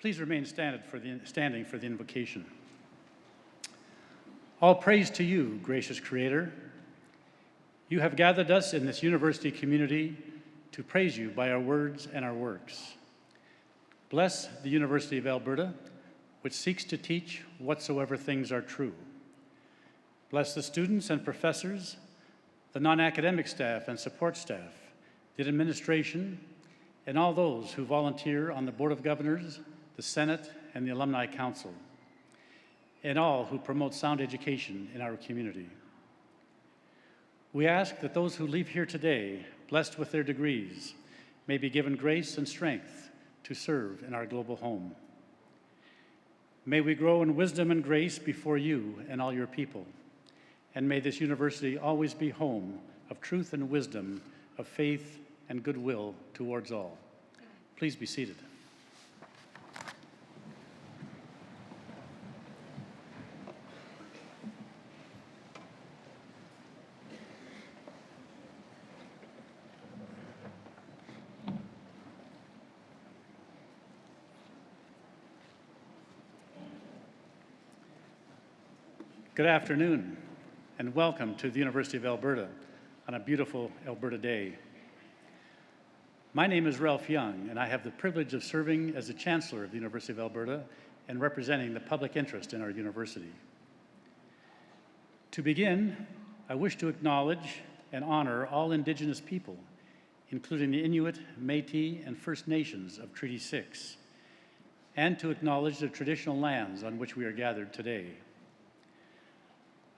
Please remain standing for the invocation. All praise to you, gracious Creator. You have gathered us in this university community to praise you by our words and our works. Bless the University of Alberta, which seeks to teach whatsoever things are true. Bless the students and professors, the non-academic staff and support staff, the administration, and all those who volunteer on the Board of Governors, the Senate, and the Alumni Council, and all who promote sound education in our community. We ask that those who leave here today, blessed with their degrees, may be given grace and strength to serve in our global home. May we grow in wisdom and grace before you and all your people, and may this university always be home of truth and wisdom, of faith and goodwill towards all. Please be seated. Good afternoon, and welcome to the University of Alberta on a beautiful Alberta day. My name is Ralph Young, and I have the privilege of serving as the Chancellor of the University of Alberta and representing the public interest in our university. To begin, I wish to acknowledge and honor all Indigenous people, including the Inuit, Métis, and First Nations of Treaty 6, and to acknowledge the traditional lands on which we are gathered today.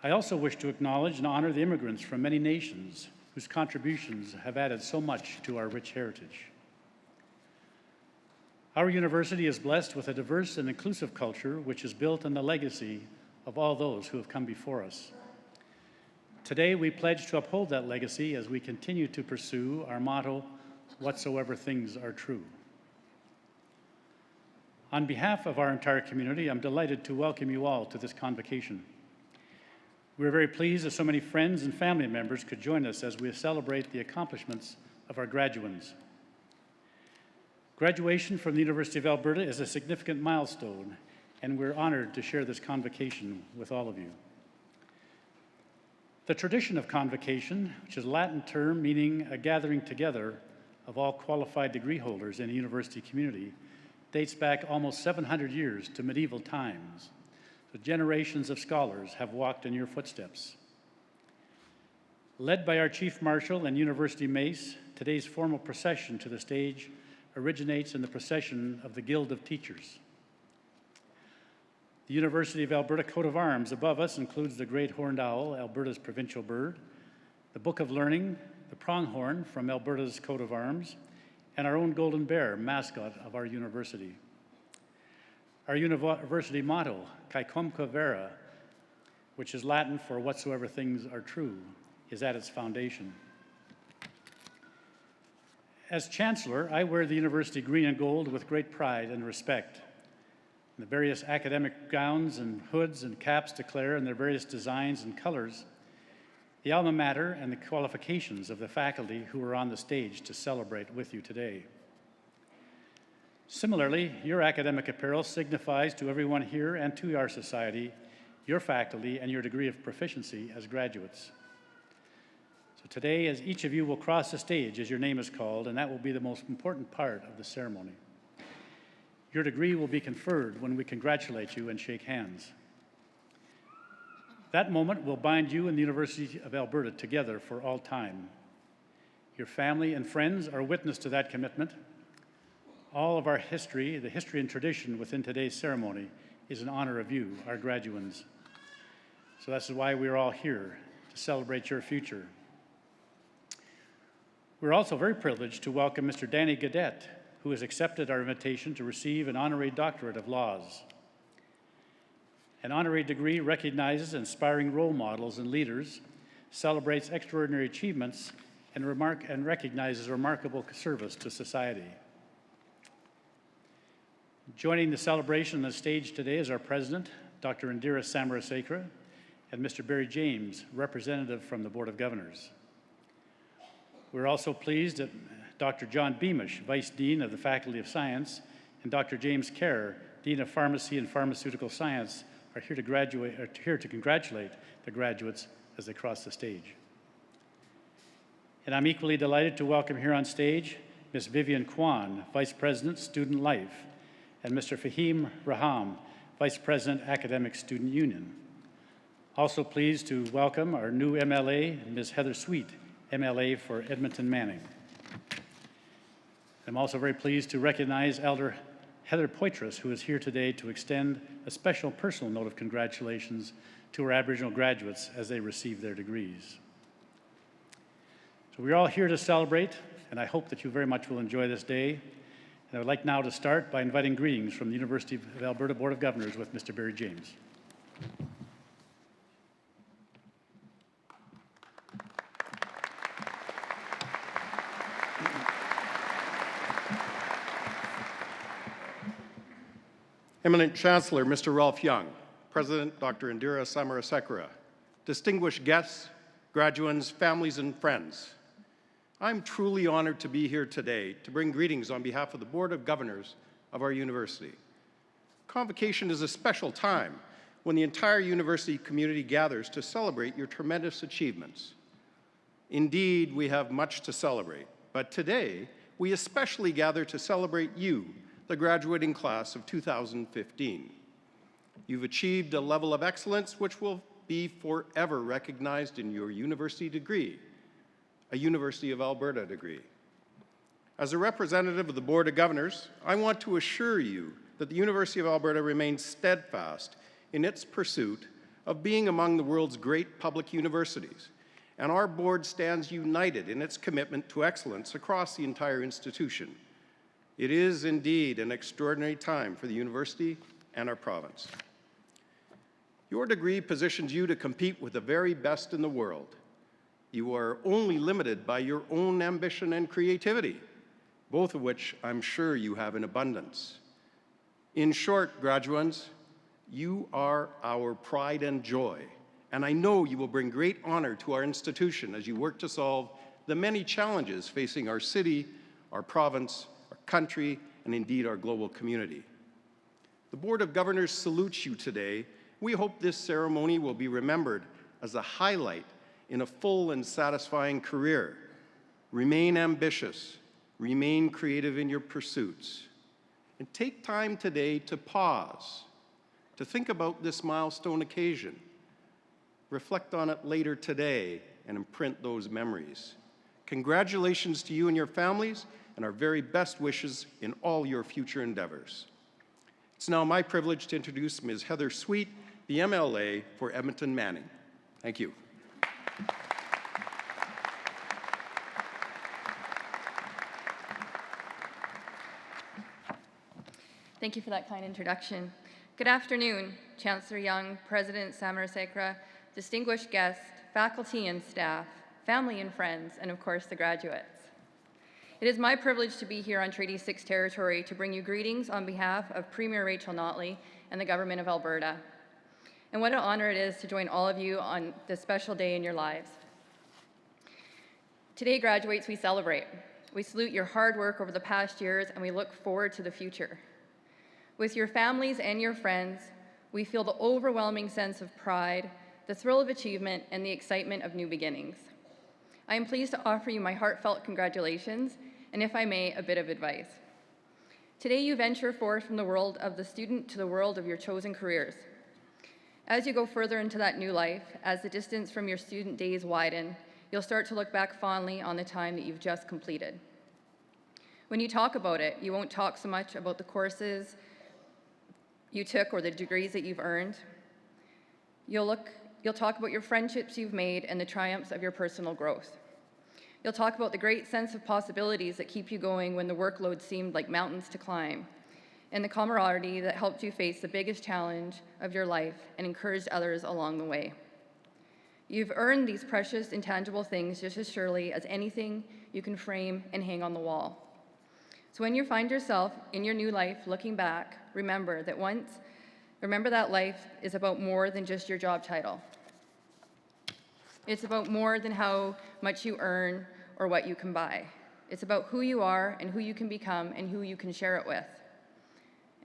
I also wish to acknowledge and honor the immigrants from many nations whose contributions have added so much to our rich heritage. Our university is blessed with a diverse and inclusive culture which is built on the legacy of all those who have come before us. Today, we pledge to uphold that legacy as we continue to pursue our motto, whatsoever things are true. On behalf of our entire community, I'm delighted to welcome you all to this convocation. We're very pleased that so many friends and family members could join us as we celebrate the accomplishments of our graduands. Graduation from the University of Alberta is a significant milestone, and we're honored to share this convocation with all of you. The tradition of convocation, which is a Latin term meaning a gathering together of all qualified degree holders in a university community, dates back almost 700 years to medieval times. So generations of scholars have walked in your footsteps. Led by our Chief Marshal and University Mace, today's formal procession to the stage originates in the procession of the Guild of Teachers. The University of Alberta coat of arms above us includes the great horned owl, Alberta's provincial bird, the Book of Learning, the pronghorn from Alberta's coat of arms, and our own golden bear, mascot of our university. Our university motto, Caecumque Vera, which is Latin for whatsoever things are true, is at its foundation. As Chancellor, I wear the university green and gold with great pride and respect. The various academic gowns and hoods and caps declare in their various designs and colors the alma mater and the qualifications of the faculty who are on the stage to celebrate with you today. Similarly, your academic apparel signifies to everyone here and to our society your faculty and your degree of proficiency as graduates. So today, as each of you will cross the stage as your name is called, and that will be the most important part of the ceremony. Your degree will be conferred when we congratulate you and shake hands. That moment will bind you and the University of Alberta together for all time. Your family and friends are witness to that commitment. All of our history, the history and tradition within today's ceremony, is in honor of you, our graduands. So that's why we're all here, to celebrate your future. We're also very privileged to welcome Mr. Danny Gaudet, who has accepted our invitation to receive an honorary doctorate of laws. An honorary degree recognizes inspiring role models and leaders, celebrates extraordinary achievements, and recognizes remarkable service to society. Joining the celebration on the stage today is our President, Dr. Indira Samarasekera, and Mr. Barry James, representative from the Board of Governors. We're also pleased that Dr. John Beamish, Vice Dean of the Faculty of Science, and Dr. James Kerr, Dean of Pharmacy and Pharmaceutical Science, are here to congratulate the graduates as they cross the stage. And I'm equally delighted to welcome here on stage Ms. Vivian Kwan, Vice President, Student Life, and Mr. Fahim Raham, Vice President, Academic Student Union. Also pleased to welcome our new MLA, Ms. Heather Sweet, MLA for Edmonton Manning. I'm also very pleased to recognize Elder Heather Poitras, who is here today to extend a special personal note of congratulations to our Aboriginal graduates as they receive their degrees. So we're all here to celebrate, and I hope that you very much will enjoy this day. And I would like now to start by inviting greetings from the University of Alberta Board of Governors with Mr. Barry James. Eminent Chancellor, Mr. Ralph Young, President Dr. Indira Samarasekera, distinguished guests, graduands, families, and friends, I'm truly honored to be here today to bring greetings on behalf of the Board of Governors of our university. Convocation is a special time when the entire university community gathers to celebrate your tremendous achievements. Indeed, we have much to celebrate, but today we especially gather to celebrate you, the graduating class of 2015. You've achieved a level of excellence which will be forever recognized in your university degree, a University of Alberta degree. As a representative of the Board of Governors, I want to assure you that the University of Alberta remains steadfast in its pursuit of being among the world's great public universities, and our board stands united in its commitment to excellence across the entire institution. It is indeed an extraordinary time for the university and our province. Your degree positions you to compete with the very best in the world. You are only limited by your own ambition and creativity, both of which I'm sure you have in abundance. In short, graduands, you are our pride and joy, and I know you will bring great honor to our institution as you work to solve the many challenges facing our city, our province, country, and indeed our global community. The Board of Governors salutes you today. We hope this ceremony will be remembered as a highlight in a full and satisfying career. Remain ambitious, remain creative in your pursuits, and take time today to pause, to think about this milestone occasion. Reflect on it later today and imprint those memories. Congratulations to you and your families, and our very best wishes in all your future endeavors. It's now my privilege to introduce Ms. Heather Sweet, the MLA for Edmonton Manning. Thank you. Thank you for that kind introduction. Good afternoon, Chancellor Young, President Samarasekera, distinguished guests, faculty and staff, family and friends, and of course the graduates. It is my privilege to be here on Treaty 6 territory to bring you greetings on behalf of Premier Rachel Notley and the Government of Alberta. And what an honor it is to join all of you on this special day in your lives. Today, graduates, we celebrate. We salute your hard work over the past years, and we look forward to the future. With your families and your friends, we feel the overwhelming sense of pride, the thrill of achievement, and the excitement of new beginnings. I am pleased to offer you my heartfelt congratulations, and if I may, a bit of advice. Today you venture forth from the world of the student to the world of your chosen careers. As you go further into that new life, as the distance from your student days widen, you'll start to look back fondly on the time that you've just completed. When you talk about it, you won't talk so much about the courses you took or the degrees that you've earned. You'll talk about your friendships you've made and the triumphs of your personal growth. You'll talk about the great sense of possibilities that keep you going when the workload seemed like mountains to climb, and the camaraderie that helped you face the biggest challenge of your life and encouraged others along the way. You've earned these precious, intangible things just as surely as anything you can frame and hang on the wall. So when you find yourself in your new life looking back, remember that life is about more than just your job title. It's about more than how much you earn or what you can buy. It's about who you are and who you can become and who you can share it with.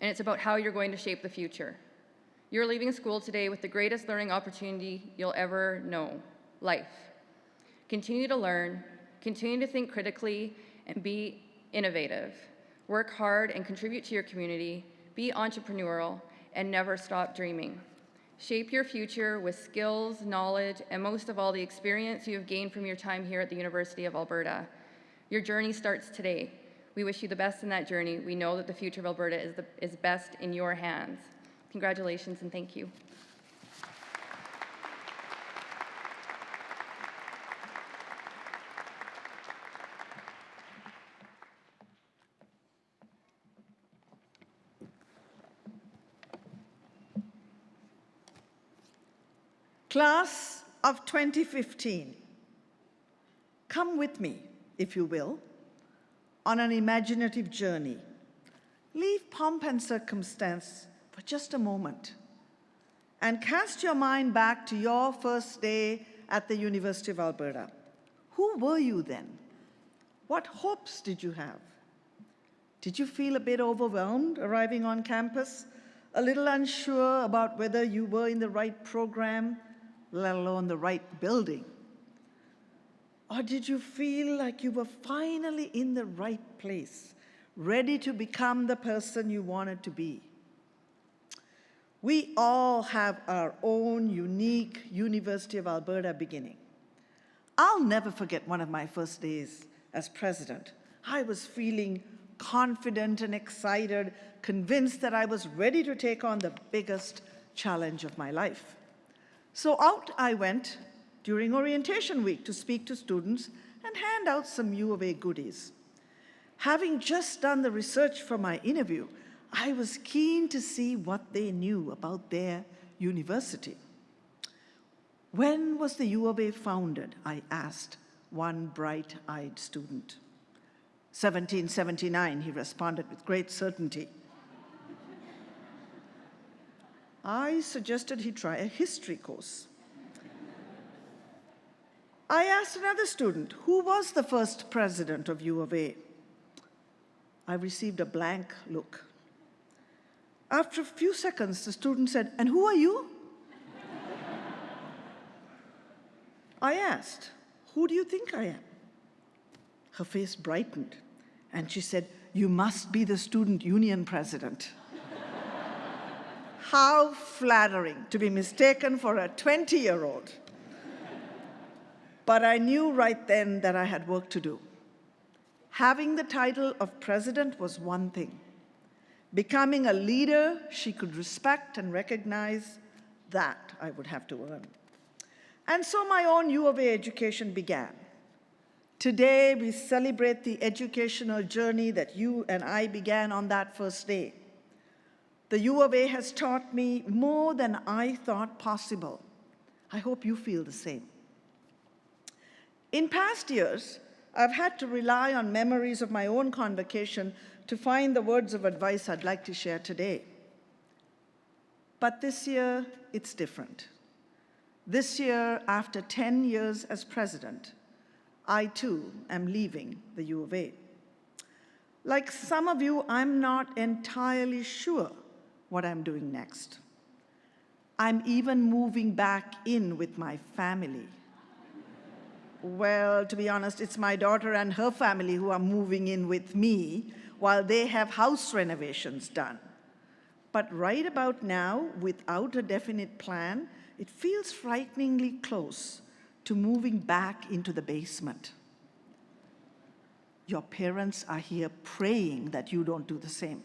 and it's about how you're going to shape the future. You're leaving school today with the greatest learning opportunity you'll ever know, life. Continue to learn, continue to think critically, and be innovative. Work hard and contribute to your community, be entrepreneurial, and never stop dreaming. Shape your future with skills, knowledge, and most of all, the experience you have gained from your time here at the University of Alberta. Your journey starts today. We wish you the best in that journey. We know that the future of Alberta is best in your hands. Congratulations and thank you. Class of 2015, come with me, if you will, on an imaginative journey. Leave pomp and circumstance for just a moment and cast your mind back to your first day at the University of Alberta. Who were you then? What hopes did you have? Did you feel a bit overwhelmed arriving on campus, a little unsure about whether you were in the right program, let alone the right building? Or did you feel like you were finally in the right place, ready to become the person you wanted to be? We all have our own unique University of Alberta beginning. I'll never forget one of my first days as president. I was feeling confident and excited, convinced that I was ready to take on the biggest challenge of my life. So out I went during orientation week to speak to students and hand out some U of A goodies. Having just done the research for my interview, I was keen to see what they knew about their university. When was the U of A founded? I asked one bright-eyed student. 1779, he responded with great certainty. I suggested he try a history course. I asked another student, who was the first president of U of A? I received a blank look. After a few seconds, the student said, and who are you? I asked, who do you think I am? Her face brightened, and she said, you must be the student union president. How flattering to be mistaken for a 20-year-old. But I knew right then that I had work to do. Having the title of president was one thing. Becoming a leader she could respect and recognize, that I would have to earn. And so my own U of A education began. Today, we celebrate the educational journey that you and I began on that first day. The U of A has taught me more than I thought possible. I hope you feel the same. In past years, I've had to rely on memories of my own convocation to find the words of advice I'd like to share today. But this year, it's different. This year, after 10 years as president, I too am leaving the U of A. Like some of you, I'm not entirely sure what I'm doing next. I'm even moving back in with my family. Well, to be honest, it's my daughter and her family who are moving in with me while they have house renovations done. But right about now, without a definite plan, it feels frighteningly close to moving back into the basement. Your parents are here praying that you don't do the same.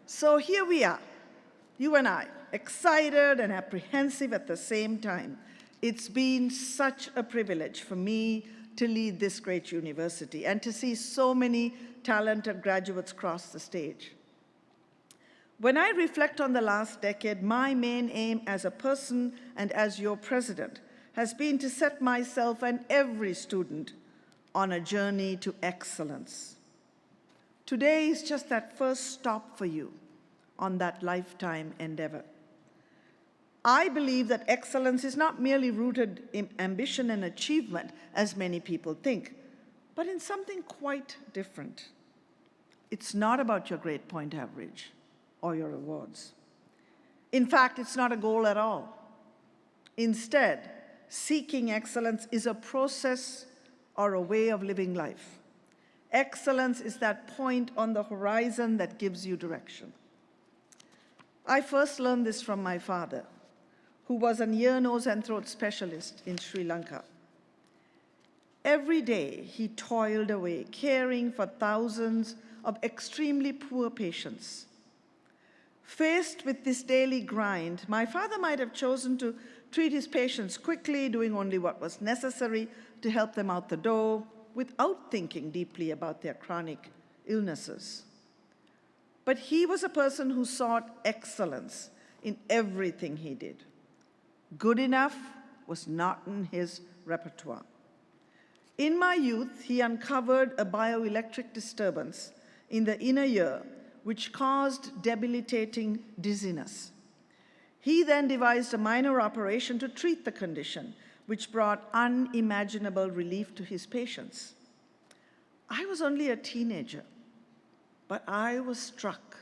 So here we are, you and I, excited and apprehensive at the same time. It's been such a privilege for me to lead this great university and to see so many talented graduates cross the stage. When I reflect on the last decade, my main aim as a person and as your president has been to set myself and every student on a journey to excellence. Today is just that first stop for you on that lifetime endeavor. I believe that excellence is not merely rooted in ambition and achievement, as many people think, but in something quite different. It's not about your grade point average or your awards. In fact, it's not a goal at all. Instead, seeking excellence is a process or a way of living life. Excellence is that point on the horizon that gives you direction. I first learned this from my father, who was an ear, nose, and throat specialist in Sri Lanka. Every day, he toiled away, caring for thousands of extremely poor patients. Faced with this daily grind, my father might have chosen to treat his patients quickly, doing only what was necessary to help them out the door, without thinking deeply about their chronic illnesses. But he was a person who sought excellence in everything he did. Good enough was not in his repertoire. In my youth, he uncovered a bioelectric disturbance in the inner ear, which caused debilitating dizziness. He then devised a minor operation to treat the condition, which brought unimaginable relief to his patients. I was only a teenager, but I was struck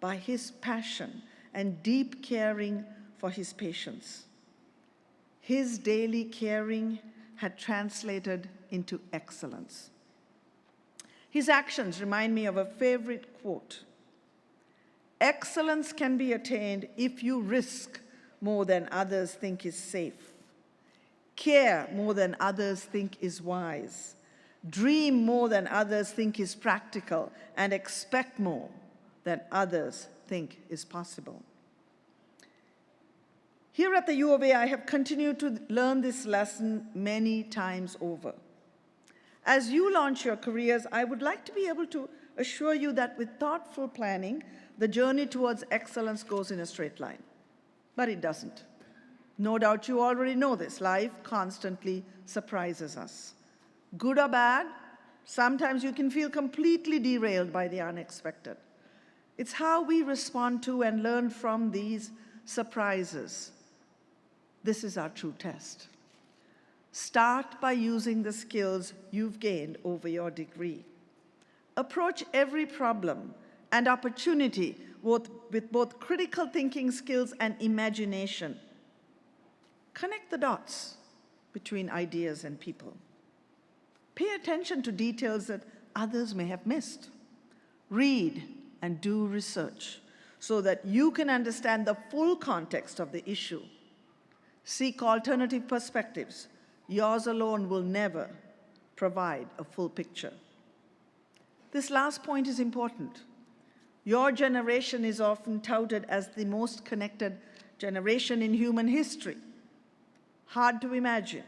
by his passion and deep caring for his patients. His daily caring had translated into excellence. His actions remind me of a favorite quote: "Excellence can be attained if you risk more than others think is safe, care more than others think is wise, dream more than others think is practical, and expect more than others think is possible." Here at the U of A, I have continued to learn this lesson many times over. As you launch your careers, I would like to be able to assure you that with thoughtful planning, the journey towards excellence goes in a straight line. But it doesn't. No doubt you already know this. Life constantly surprises us. Good or bad, sometimes you can feel completely derailed by the unexpected. It's how we respond to and learn from these surprises. This is our true test. Start by using the skills you've gained over your degree. Approach every problem and opportunity with both critical thinking skills and imagination. Connect the dots between ideas and people. Pay attention to details that others may have missed. Read and do research so that you can understand the full context of the issue. Seek alternative perspectives. Yours alone will never provide a full picture. This last point is important. Your generation is often touted as the most connected generation in human history. Hard to imagine,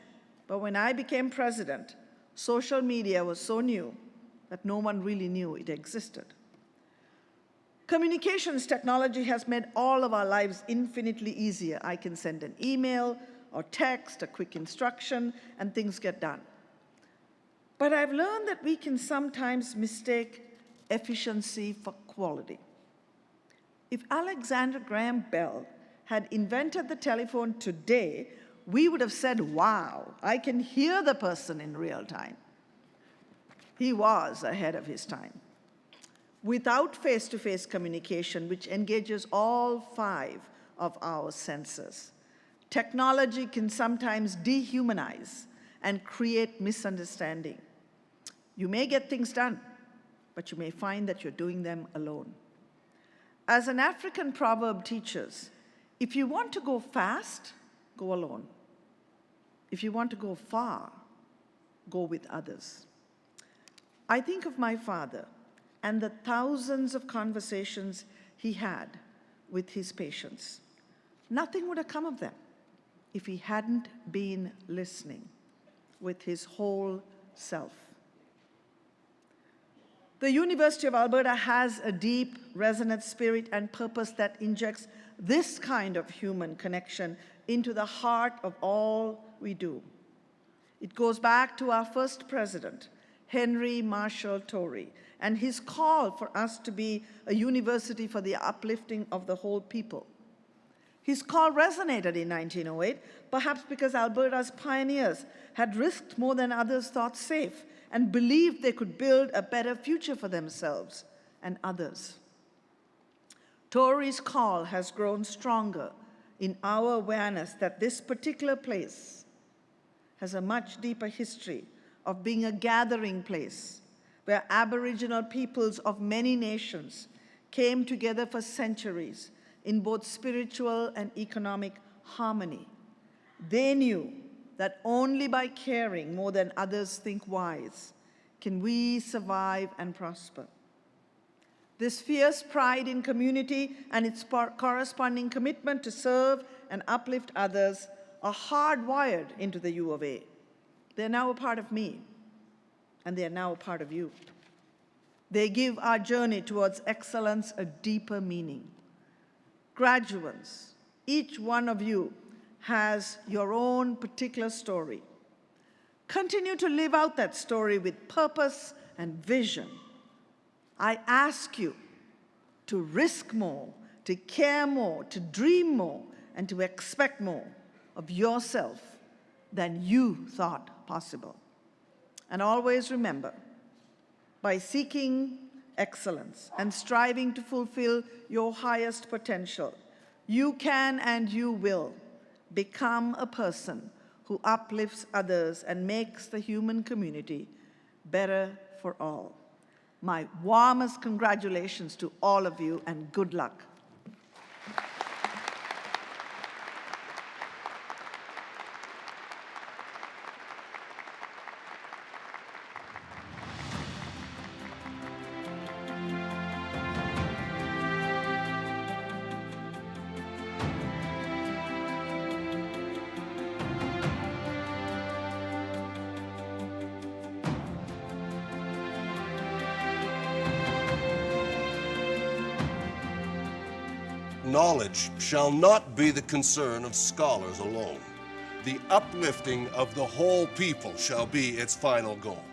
but when I became president, social media was so new that no one really knew it existed. Communications technology has made all of our lives infinitely easier. I can send an email or text, a quick instruction, and things get done. But I've learned that we can sometimes mistake efficiency for quality. If Alexander Graham Bell had invented the telephone today, we would have said, "Wow, I can hear the person in real time." He was ahead of his time. Without face-to-face communication, which engages all 5 of our senses, technology can sometimes dehumanize and create misunderstanding. You may get things done, but you may find that you're doing them alone. As an African proverb teaches, if you want to go fast, go alone. If you want to go far, go with others. I think of my father and the thousands of conversations he had with his patients. Nothing would have come of them if he hadn't been listening with his whole self. The University of Alberta has a deep, resonant spirit and purpose that injects this kind of human connection into the heart of all we do. It goes back to our first president, Henry Marshall Tory, and his call for us to be a university for the uplifting of the whole people. His call resonated in 1908, perhaps because Alberta's pioneers had risked more than others thought safe and believed they could build a better future for themselves and others. Tori's call has grown stronger in our awareness that this particular place has a much deeper history of being a gathering place where Aboriginal peoples of many nations came together for centuries in both spiritual and economic harmony. They knew that only by caring more than others think wise can we survive and prosper. This fierce pride in community and its corresponding commitment to serve and uplift others are hardwired into the U of A. They're now a part of me, and they're now a part of you. They give our journey towards excellence a deeper meaning. Graduates, each one of you has your own particular story. Continue to live out that story with purpose and vision. I ask you to risk more, to care more, to dream more, and to expect more of yourself than you thought possible. And always remember, by seeking excellence and striving to fulfill your highest potential, you can and you will become a person who uplifts others and makes the human community better for all. My warmest congratulations to all of you, and good luck. Knowledge shall not be the concern of scholars alone. The uplifting of the whole people shall be its final goal.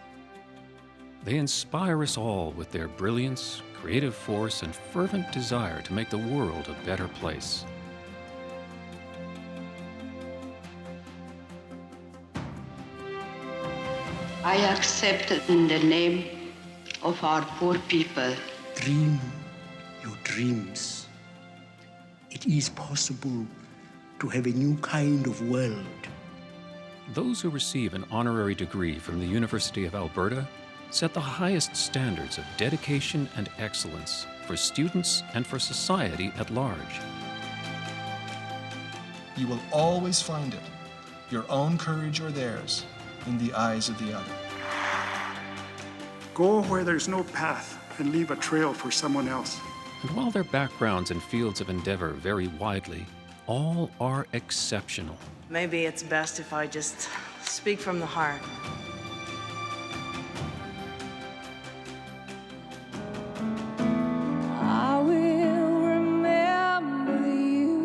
They inspire us all with their brilliance, creative force, and fervent desire to make the world a better place. I accept in the name of our poor people. Dream your dreams. It is possible to have a new kind of world. Those who receive an honorary degree from the University of Alberta set the highest standards of dedication and excellence for students and for society at large. You will always find it, your own courage or theirs, in the eyes of the other. Go where there's no path and leave a trail for someone else. And while their backgrounds and fields of endeavor vary widely, all are exceptional. Maybe it's best if I just speak from the heart. I will remember you.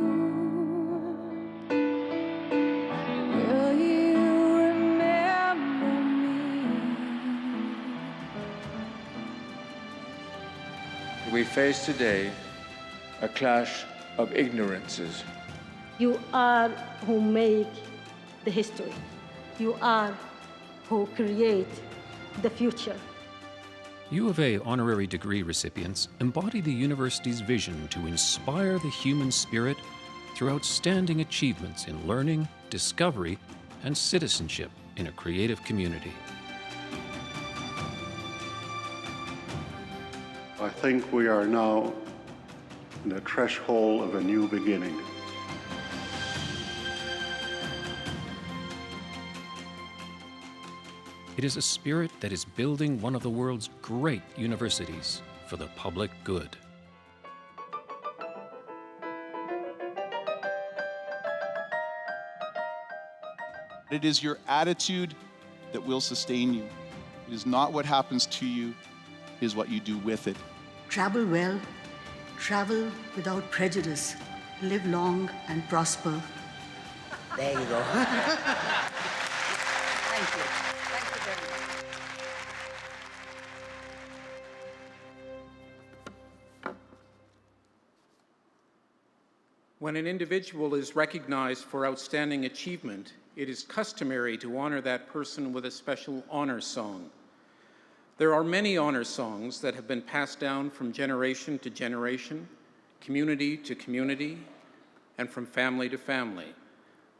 Will you remember me? We face today a clash of ignorances. You are who make the history. You are who create the future. U of A honorary degree recipients embody the university's vision to inspire the human spirit through outstanding achievements in learning, discovery, and citizenship in a creative community. I think we are now in the threshold of a new beginning. It is a spirit that is building one of the world's great universities for the public good. It is your attitude that will sustain you. It is not what happens to you, it is what you do with it. Travel well, travel without prejudice, live long and prosper. There you go. Thank you. Thank you very much. When an individual is recognized for outstanding achievement, it is customary to honor that person with a special honor song. There are many honor songs that have been passed down from generation to generation, community to community, and from family to family.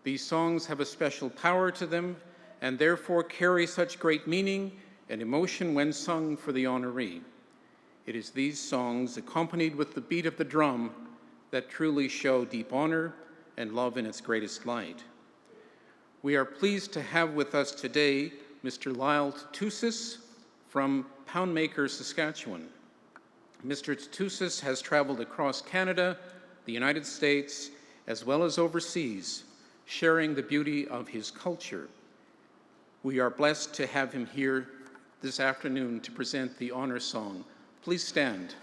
These songs have a special power to them and therefore carry such great meaning and emotion when sung for the honoree. It is these songs, accompanied with the beat of the drum, that truly show deep honor and love in its greatest light. We are pleased to have with us today Mr. Lyle Tusis from Poundmaker, Saskatchewan. Mr. Tusis has traveled across Canada, the United States, as well as overseas, sharing the beauty of his culture. We are blessed to have him here this afternoon to present the honor song. Please stand.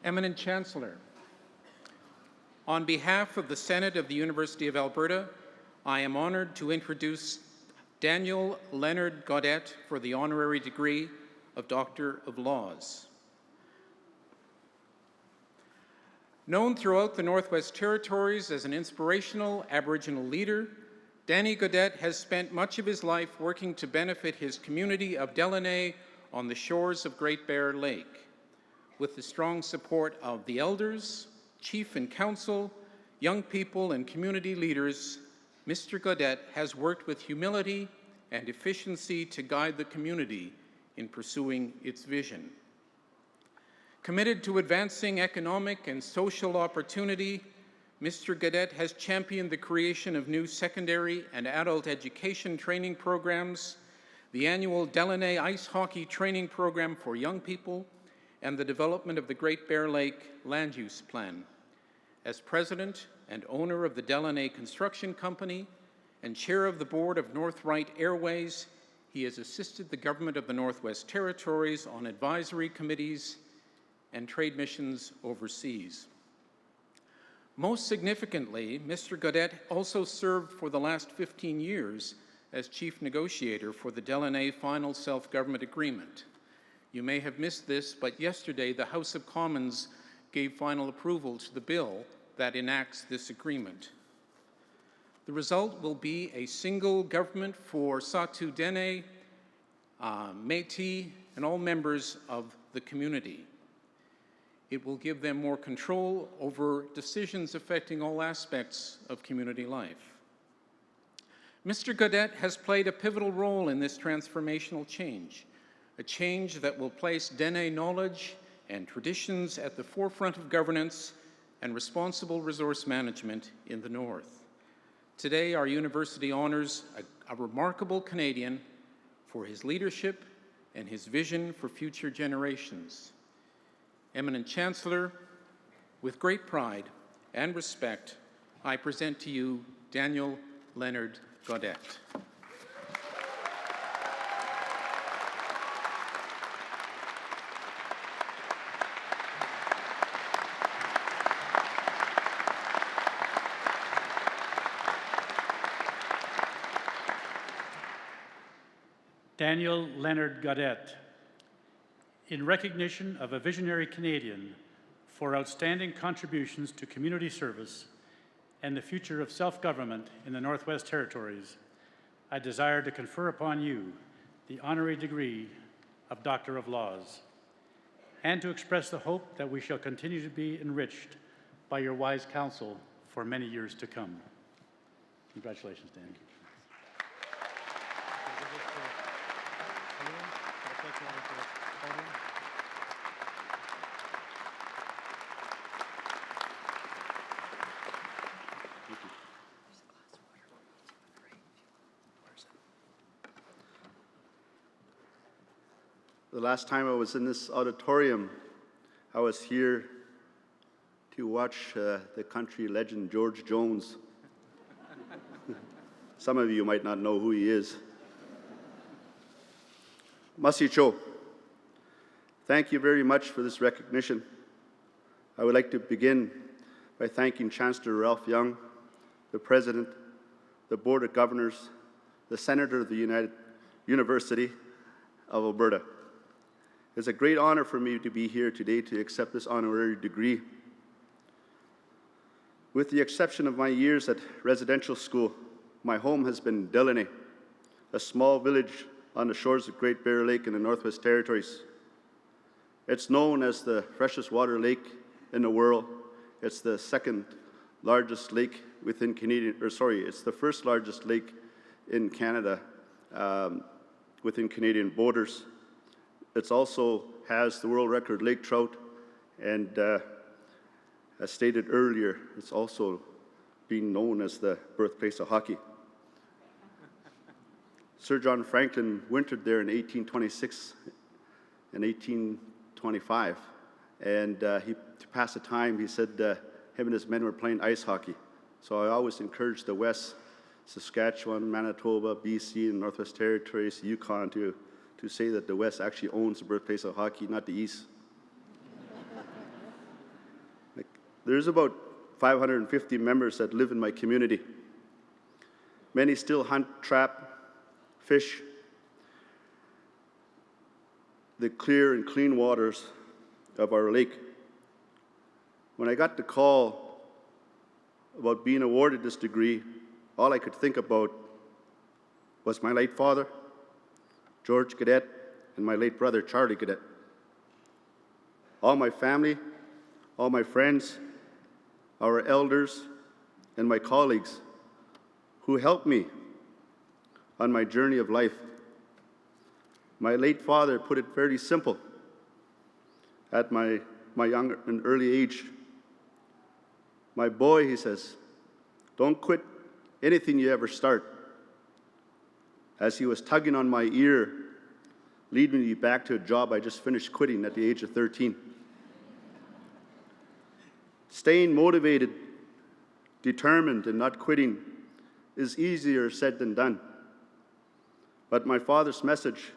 Eminent Chancellor, on behalf of the Senate of the University of Alberta, I am honored to introduce Daniel Lennard Gaudet for the honorary degree of Doctor of Laws. Known throughout the Northwest Territories as an inspirational Aboriginal leader, Danny Gaudet has spent much of his life working to benefit his community of Delaunay on the shores of Great Bear Lake. With the strong support of the elders, chief and council, young people, and community leaders, Mr. Gaudet has worked with humility and efficiency to guide the community in pursuing its vision. Committed to advancing economic and social opportunity, Mr. Gaudet has championed the creation of new secondary and adult education training programs, the annual Delaunay Ice Hockey Training Program for young people, and the development of the Great Bear Lake Land Use Plan. As president and owner of the Delaunay Construction Company and chair of the board of Northright Airways, he has assisted the government of the Northwest Territories on advisory committees and trade missions overseas. Most significantly, Mr. Gaudet also served for the last 15 years as chief negotiator for the Delaunay Final Self-Government Agreement. You may have missed this, but yesterday the House of Commons gave final approval to the bill that enacts this agreement. The result will be a single government for Satu Dene, Métis, and all members of the community. It will give them more control over decisions affecting all aspects of community life. Mr. Gaudet has played a pivotal role in this transformational change, a change that will place Dene knowledge and traditions at the forefront of governance and responsible resource management in the North. Today, our university honors a remarkable Canadian for his leadership and his vision for future generations. Eminent Chancellor, with great pride and respect, I present to you Daniel Lennard Gaudet. Daniel Lennard Gaudet, in recognition of a visionary Canadian for outstanding contributions to community service and the future of self-government in the Northwest Territories, I desire to confer upon you the honorary degree of Doctor of Laws, and to express the hope that we shall continue to be enriched by your wise counsel for many years to come. Congratulations, Dan. The last time I was in this auditorium, I was here to watch the country legend George Jones. Some of you might not know who he is. Masicho, thank you very much for this recognition. I would like to begin by thanking Chancellor Ralph Young, the President, the Board of Governors, the Senator of the University of Alberta. It's a great honor for me to be here today to accept this honorary degree. With the exception of my years at residential school, my home has been Delaunay, a small village on the shores of Great Bear Lake in the Northwest Territories. It's known as the freshest water lake in the world. It's the second largest lake within Canadian, it's the first largest lake in Canada within Canadian borders. It also has the world record lake trout, and as stated earlier, it's also been known as the birthplace of hockey. Sir John Franklin wintered there in 1826 and 1825, and to pass the time, he said him and his men were playing ice hockey. So I always encourage the West, Saskatchewan, Manitoba, BC, and Northwest Territories, Yukon to say that the West actually owns the birthplace of hockey, not the East. There's about 550 members that live in my community. Many still hunt, trap, fish the clear and clean waters of our lake. When I got the call about being awarded this degree, all I could think about was my late father, George Cadet, and my late brother, Charlie Cadet. All my family, all my friends, our elders, and my colleagues who helped me on my journey of life. My late father put it very simple at my young and early age. My boy, he says, don't quit anything you ever start. As he was tugging on my ear, leading me back to a job I just finished quitting at the age of 13. Staying motivated, determined, and not quitting is easier said than done. But my father's message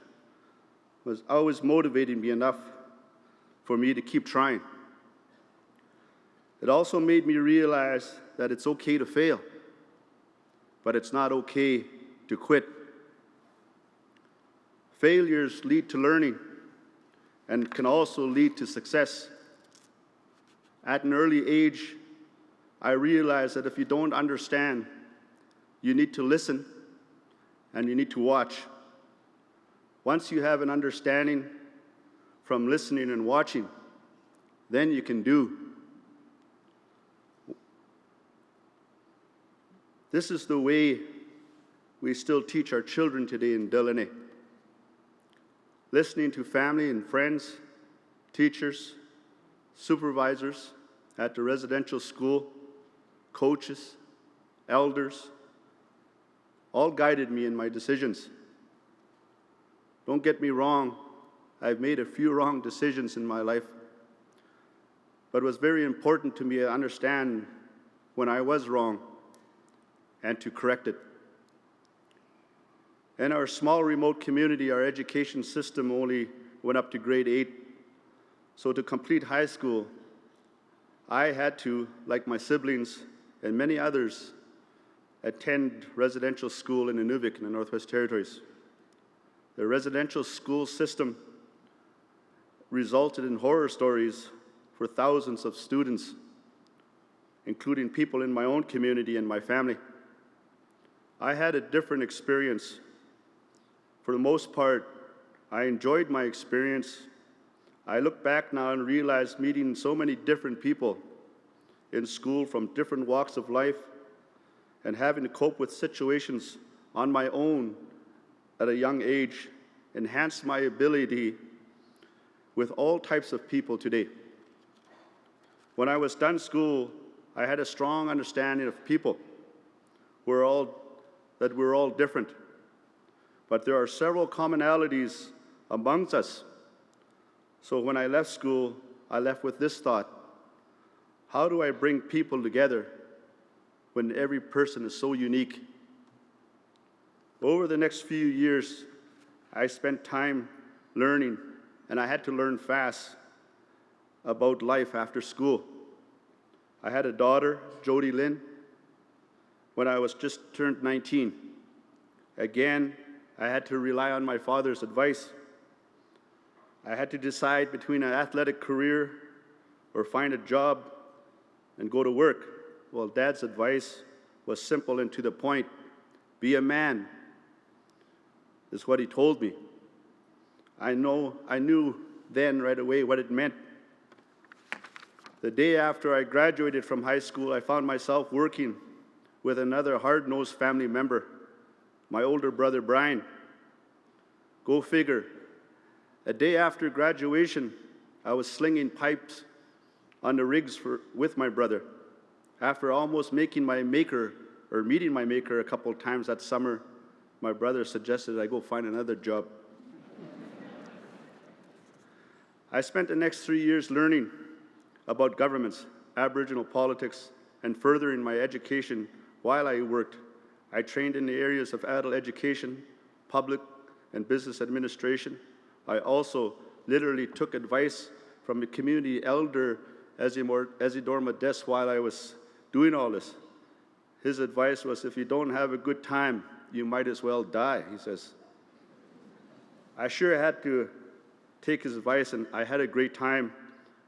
was always motivating me enough for me to keep trying. It also made me realize that it's okay to fail, but it's not okay to quit. Failures lead to learning and can also lead to success. At an early age, I realized that if you don't understand, you need to listen and you need to watch. Once you have an understanding from listening and watching, then you can do. This is the way we still teach our children today in Delaney. Listening to family and friends, teachers, supervisors at the residential school, coaches, elders, all guided me in my decisions. Don't get me wrong, I've made a few wrong decisions in my life, but it was very important to me to understand when I was wrong and to correct it. In our small remote community, our education system only went up to grade 8. So to complete high school, I had to, like my siblings and many others, attend residential school in Inuvik in the Northwest Territories. The residential school system resulted in horror stories for thousands of students, including people in my own community and my family. I had a different experience. For the most part, I enjoyed my experience. I look back now and realize meeting so many different people in school from different walks of life and having to cope with situations on my own at a young age enhanced my ability with all types of people today. When I was done school, I had a strong understanding of people. We're all different. But there are several commonalities amongst us. So when I left school, I left with this thought: how do I bring people together when every person is so unique? Over the next few years, I spent time learning, and I had to learn fast about life after school. I had a daughter, Jody Lynn, when I was just turned 19. Again, I had to rely on my father's advice. I had to decide between an athletic career or find a job and go to work. Well, Dad's advice was simple and to the point. Be a man, is what he told me. I knew then right away what it meant. The day after I graduated from high school, I found myself working with another hard-nosed family member, my older brother, Brian. Go figure. A day after graduation, I was slinging pipes on the rigs with my brother. After almost meeting my maker a couple of times that summer, my brother suggested I go find another job. I spent the next 3 years learning about governments, Aboriginal politics, and furthering my education while I worked. I trained in the areas of adult education, public and business administration. I also literally took advice from the community elder, Isidore Modeste, while I was doing all this. His advice was, if you don't have a good time, you might as well die, he says. I sure had to take his advice, and I had a great time,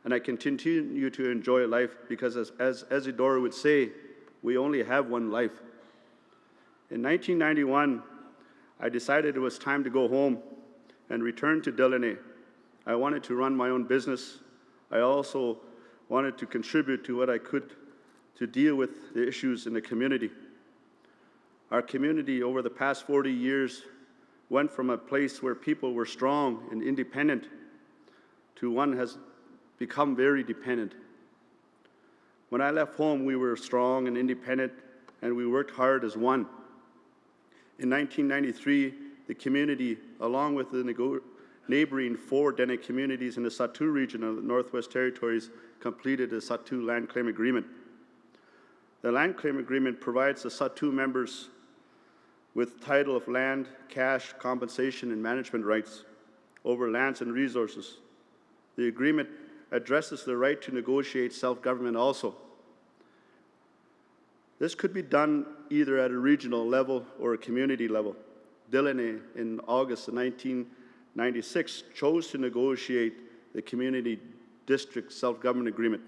and I continue to enjoy life because, as Isidore would say, we only have one life. In 1991, I decided it was time to go home and return to Delaney. I wanted to run my own business. I also wanted to contribute to what I could to deal with the issues in the community. Our community over the past 40 years went from a place where people were strong and independent to one has become very dependent. When I left home, we were strong and independent, and we worked hard as one. In 1993, the community, along with the neighboring 4 Dene communities in the Satu region of the Northwest Territories, completed the Satu Land Claim Agreement. The Land Claim Agreement provides the Satu members with title of land, cash, compensation, and management rights over lands and resources. The agreement addresses the right to negotiate self-government also. This could be done either at a regional level or a community level. Delaunay, in August of 1996, chose to negotiate the community district self-government agreement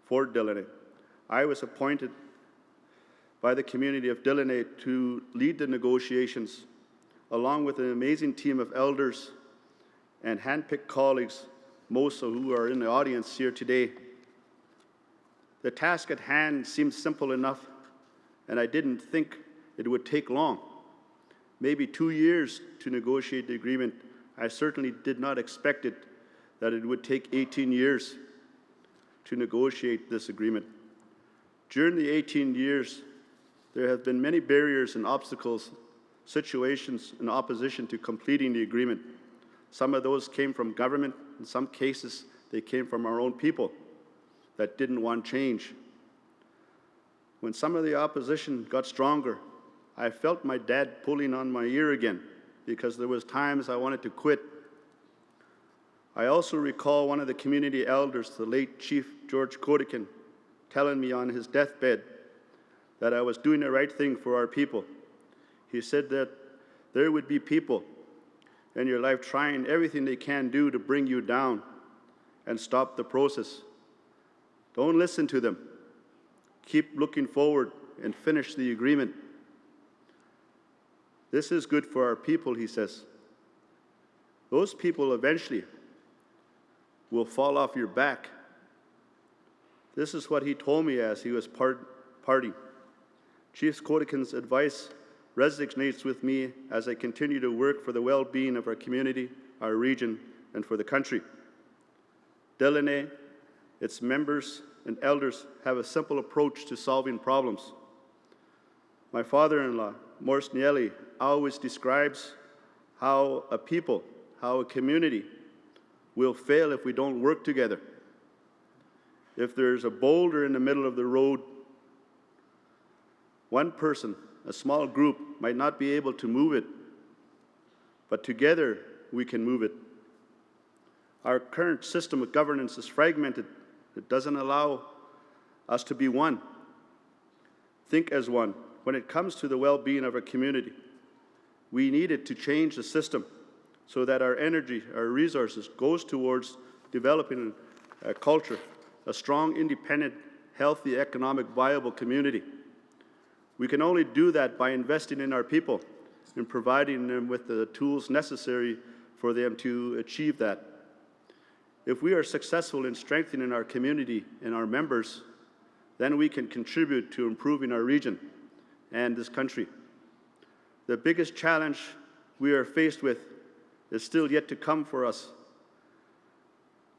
for Delaunay. I was appointed by the community of Delaunay to lead the negotiations, along with an amazing team of elders and hand-picked colleagues, most of who are in the audience here today. The task at hand seemed simple enough, and I didn't think it would take long. Maybe 2 years to negotiate the agreement. I certainly did not expect that it would take 18 years to negotiate this agreement. During the 18 years, there have been many barriers and obstacles, situations in opposition to completing the agreement. Some of those came from government. In some cases, they came from our own people that didn't want change. When some of the opposition got stronger, I felt my dad pulling on my ear again because there was times I wanted to quit. I also recall one of the community elders, the late Chief George Gaudet, telling me on his deathbed that I was doing the right thing for our people. He said that there would be people in your life trying everything they can do to bring you down and stop the process. Don't listen to them. Keep looking forward and finish the agreement. This is good for our people, he says. Those people eventually will fall off your back. This is what he told me as he was parting. Chief Godet's advice resonates with me as I continue to work for the well-being of our community, our region, and for the country. Delaunay, its members, and elders have a simple approach to solving problems. My father-in-law, Morris Nieli, always describes how a people, how a community will fail if we don't work together. If there's a boulder in the middle of the road, one person, a small group, might not be able to move it, but together we can move it. Our current system of governance is fragmented. It doesn't allow us to be one, think as one. When it comes to the well-being of our community, we needed to change the system so that our energy, our resources, goes towards developing a culture, a strong, independent, healthy, economic, viable community. We can only do that by investing in our people and providing them with the tools necessary for them to achieve that. If we are successful in strengthening our community and our members, then we can contribute to improving our region and this country. The biggest challenge we are faced with is still yet to come for us.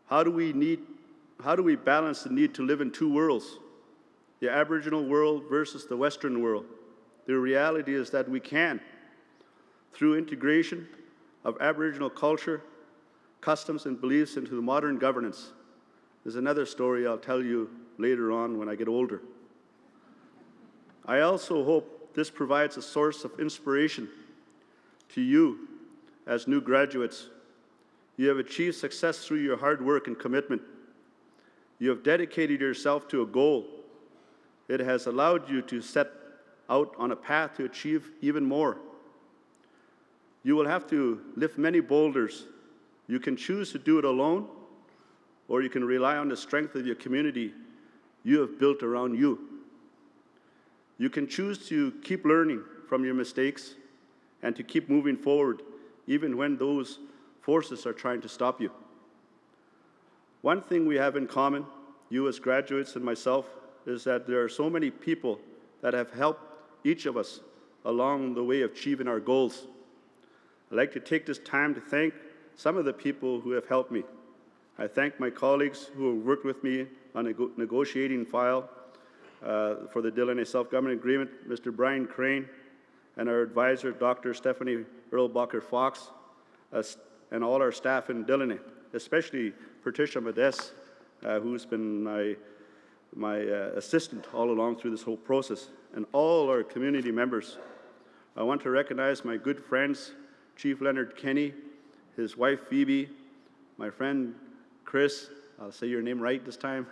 How do we balance the need to live in two worlds, the Aboriginal world versus the Western world? The reality is that we can, through integration of Aboriginal culture, customs, and beliefs into the modern governance. There's another story I'll tell you later on when I get older. I also hope this provides a source of inspiration to you as new graduates. You have achieved success through your hard work and commitment. You have dedicated yourself to a goal. It has allowed you to set out on a path to achieve even more. You will have to lift many boulders. You can choose to do it alone, or you can rely on the strength of your community you have built around you. You can choose to keep learning from your mistakes and to keep moving forward, even when those forces are trying to stop you. One thing we have in common, you as graduates and myself, is that there are so many people that have helped each of us along the way of achieving our goals. I'd like to take this time to thank some of the people who have helped me. I thank my colleagues who have worked with me on a negotiating file for the Delaunay Self-Government Agreement, Mr. Brian Crane, and our advisor, Dr. Stephanie Earlbacher-Fox, and all our staff in Delaunay, especially Patricia Modeste, who's been my assistant all along through this whole process, and all our community members I want to recognize my good friends, Chief Lennard Kenny, his wife Phoebe, my friend Chris, I'll say your name right this time,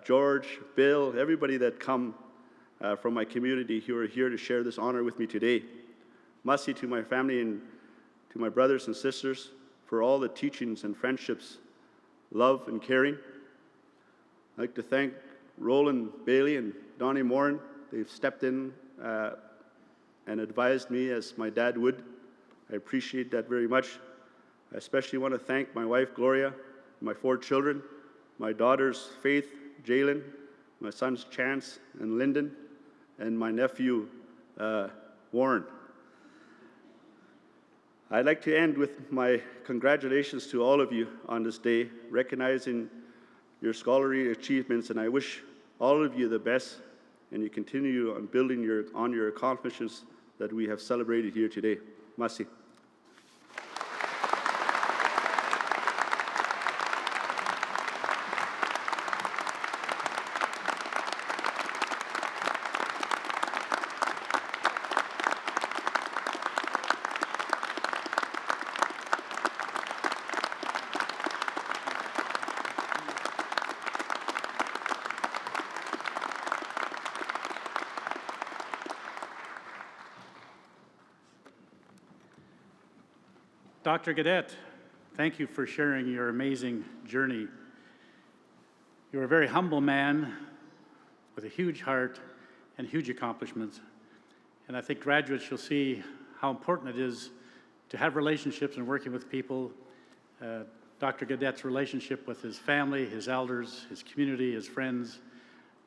George, Bill, everybody that come from my community who are here to share this honor with me today. Mercy to my family and to my brothers and sisters for all the teachings and friendships, love and caring. I'd like to thank Roland Bailey and Donnie Morin. They've stepped in and advised me as my dad would. I appreciate that very much. I especially want to thank my wife, Gloria, my 4 children, my daughters, Faith, Jalen, my sons, Chance and Lyndon, and my nephew, Warren. I'd like to end with my congratulations to all of you on this day, recognizing your scholarly achievements, and I wish all of you the best, and you continue on building on your accomplishments that we have celebrated here today. Merci. Dr. Gaudet, thank you for sharing your amazing journey. You're a very humble man with a huge heart and huge accomplishments. And I think graduates, you'll see how important it is to have relationships and working with people. Dr. Gaudet's relationship with his family, his elders, his community, his friends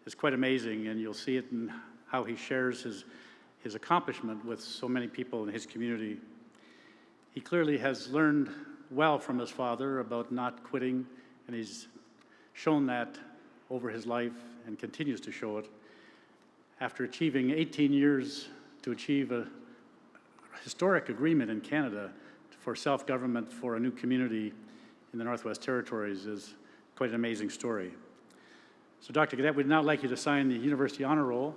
is quite amazing, and you'll see it in how he shares his accomplishment with so many people in his community. He clearly has learned well from his father about not quitting, and he's shown that over his life and continues to show it. After achieving 18 years to achieve a historic agreement in Canada for self-government for a new community in the Northwest Territories is quite an amazing story. So Dr. Gaudet, we'd now like you to sign the University Honor Roll.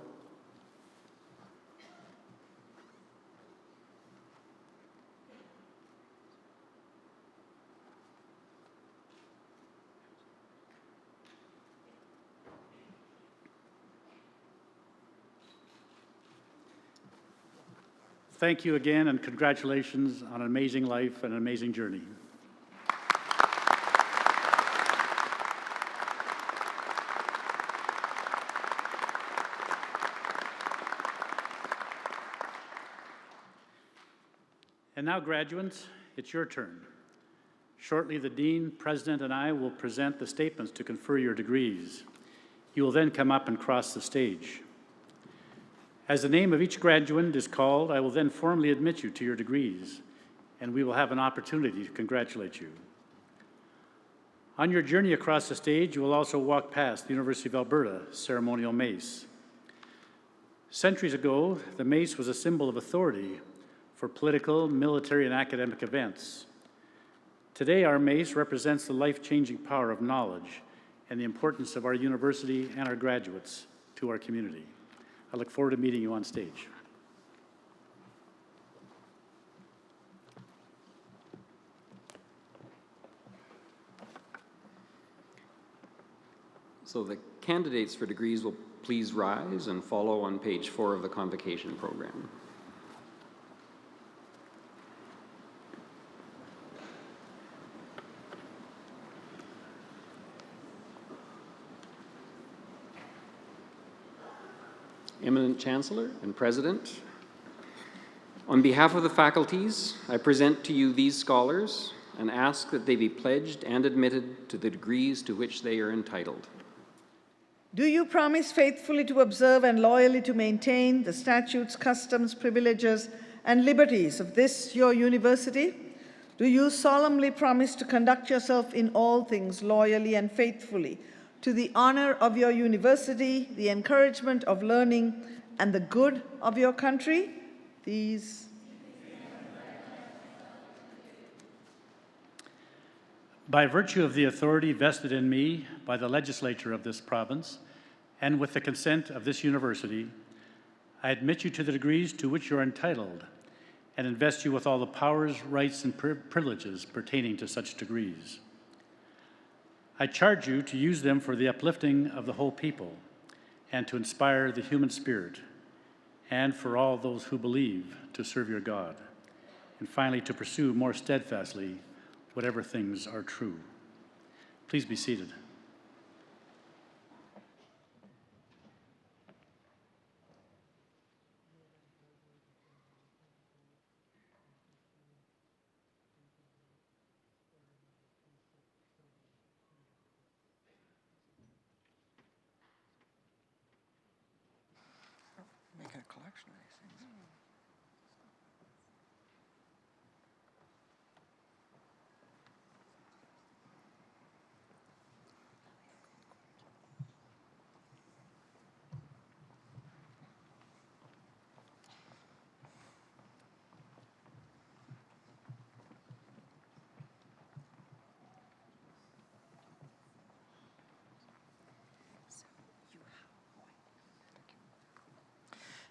Thank you again, and congratulations on an amazing life and an amazing journey. And now, graduates, it's your turn. Shortly, the Dean, President, and I will present the statements to confer your degrees. You will then come up and cross the stage. As the name of each graduate is called, I will then formally admit you to your degrees, and we will have an opportunity to congratulate you. On your journey across the stage, you will also walk past the University of Alberta ceremonial mace. Centuries ago, the mace was a symbol of authority for political, military, and academic events. Today, our mace represents the life-changing power of knowledge and the importance of our university and our graduates to our community. I look forward to meeting you on stage. So the candidates for degrees will please rise and follow on page 4 of the Convocation program. Eminent Chancellor and President, on behalf of the faculties, I present to you these scholars and ask that they be pledged and admitted to the degrees to which they are entitled. Do you promise faithfully to observe and loyally to maintain the statutes, customs, privileges, and liberties of this, your university? Do you solemnly promise to conduct yourself in all things loyally and faithfully to the honor of your university, the encouragement of learning, and the good of your country? These. By virtue of the authority vested in me by the legislature of this province, and with the consent of this university, I admit you to the degrees to which you are entitled and invest you with all the powers, rights, and privileges pertaining to such degrees. I charge you to use them for the uplifting of the whole people and to inspire the human spirit, and for all those who believe to serve your God, and finally to pursue more steadfastly whatever things are true. Please be seated. Making a collection of these things.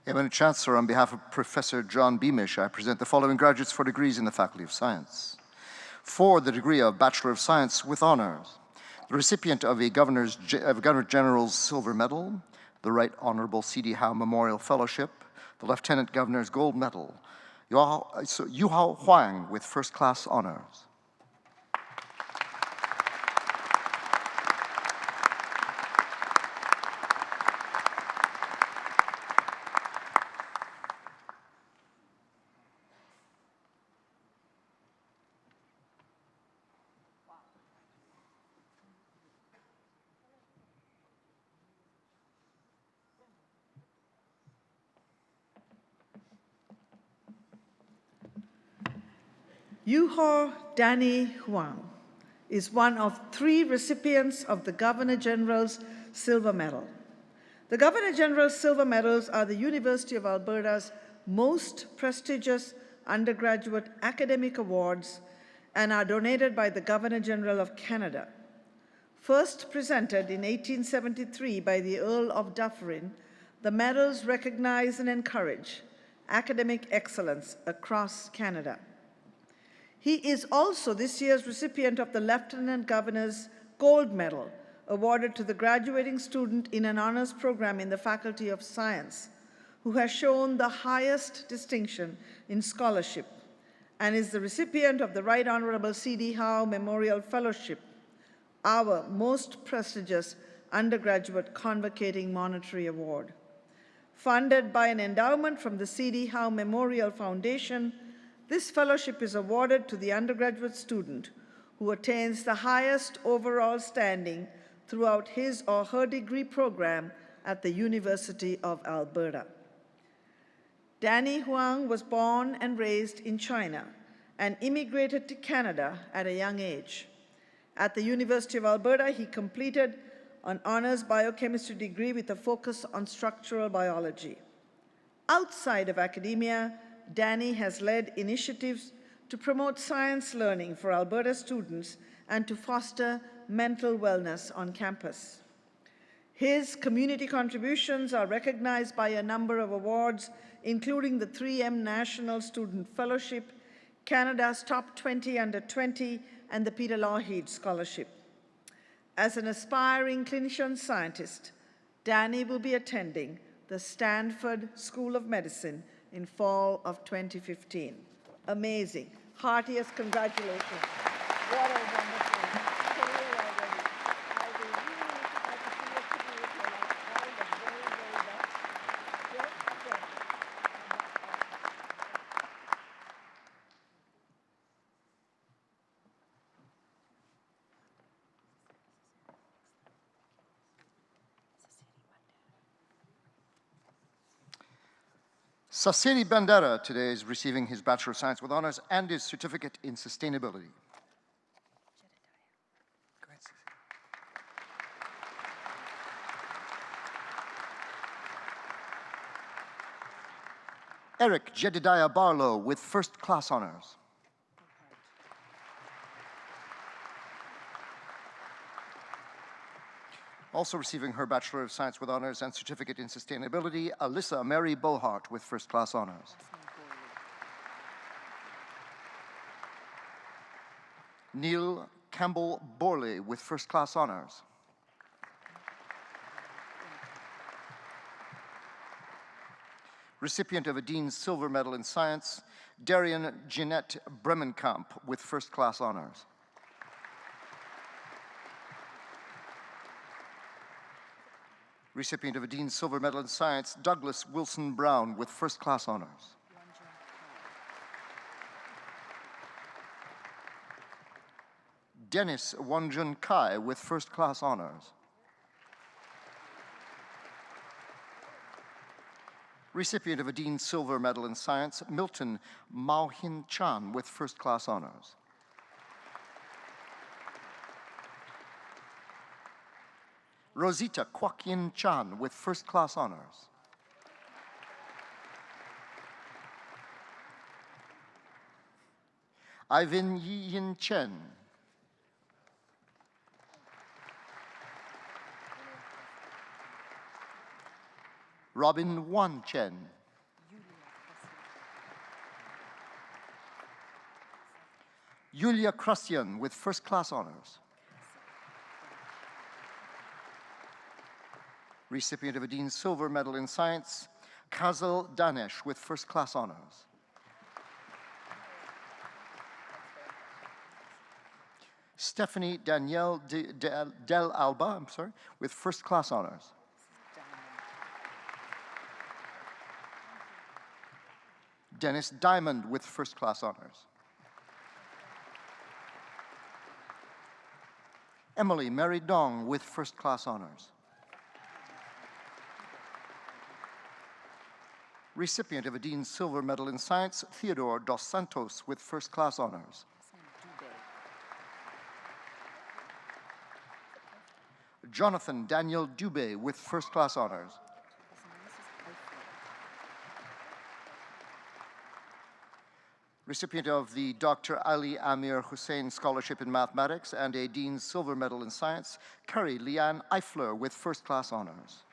Eminent Chancellor, on behalf of Professor John Beamish, I present the following graduates for degrees in the Faculty of Science. For the degree of Bachelor of Science with Honours, the recipient of a Governor General's Silver Medal, the Right Honourable C.D. Howe Memorial Fellowship, the Lieutenant Governor's Gold Medal, Yu Hao Huang with First Class Honours. Yuhao Danny Huang is one of 3 recipients of the Governor General's Silver Medal. The Governor General's Silver Medals are the University of Alberta's most prestigious undergraduate academic awards and are donated by the Governor General of Canada. First presented in 1873 by the Earl of Dufferin, the medals recognize and encourage academic excellence across Canada. He is also this year's recipient of the Lieutenant Governor's Gold Medal, awarded to the graduating student in an honors program in the Faculty of Science, who has shown the highest distinction in scholarship, and is the recipient of the Right Honourable C.D. Howe Memorial Fellowship, our most prestigious undergraduate convocating monetary award. Funded by an endowment from the C.D. Howe Memorial Foundation, this fellowship is awarded to the undergraduate student who attains the highest overall standing throughout his or her degree program at the University of Alberta. Danny Huang was born and raised in China and immigrated to Canada at a young age. At the University of Alberta, he completed an honors biochemistry degree with a focus on structural biology. Outside of academia, Danny has led initiatives to promote science learning for Alberta students and to foster mental wellness on campus. His community contributions are recognized by a number of awards, including the 3M National Student Fellowship, Canada's Top 20 Under 20, and the Peter Lougheed Scholarship. As an aspiring clinician scientist, Danny will be attending the Stanford School of Medicine in fall of 2015. Amazing. Heartiest congratulations. What a wonderful career already. I will really like to see what you do with your life. All the very, very best. Good. Sasiri Bandera today is receiving his Bachelor of Science with Honours and his Certificate in Sustainability. Eric Jedediah Barlow with First Class Honours. Also receiving her Bachelor of Science with Honours and Certificate in Sustainability, Alyssa Mary Bohart with First Class Honours. Neil Campbell Borley with First Class Honours. Recipient of a Dean's Silver Medal in Science, Darian Jeanette Bremenkamp with First Class Honours. Recipient of a Dean's Silver Medal in Science, Douglas Wilson Brown with First Class Honours. Dennis Wanjun Kai with First Class Honours. Recipient of a Dean's Silver Medal in Science, Milton Mauhin Chan with First Class Honours. Rosita Kwok Yin Chan with First Class Honours. Ivan Yi Yin Chen. Robin Wan Chen. Yulia Krasyan with First Class Honours. Recipient of a Dean's Silver Medal in Science, Kazal Danesh with First Class Honours. Stephanie Danielle Del Alba, with First Class Honours. Dennis Diamond with First Class Honours. Emily Mary Dong with First Class Honours. Recipient of a Dean's Silver Medal in Science, Theodore Dos Santos with First Class Honours. Jonathan Daniel Dubé with First Class Honours. Recipient of the Dr. Ali Amir Hussein Scholarship in Mathematics and a Dean's Silver Medal in Science, Carrie Leanne Eifler with First Class Honours.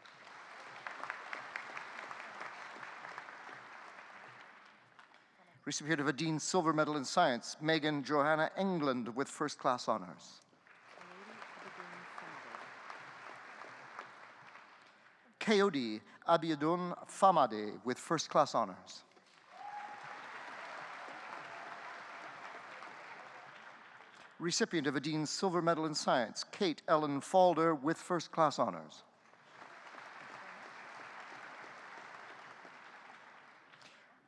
Recipient of a Dean's Silver Medal in Science, Megan Johanna England with First Class Honours. Kayode Abiodun Famade with First Class Honours. Recipient of a Dean's Silver Medal in Science, Kate Ellen Falder with First Class Honours.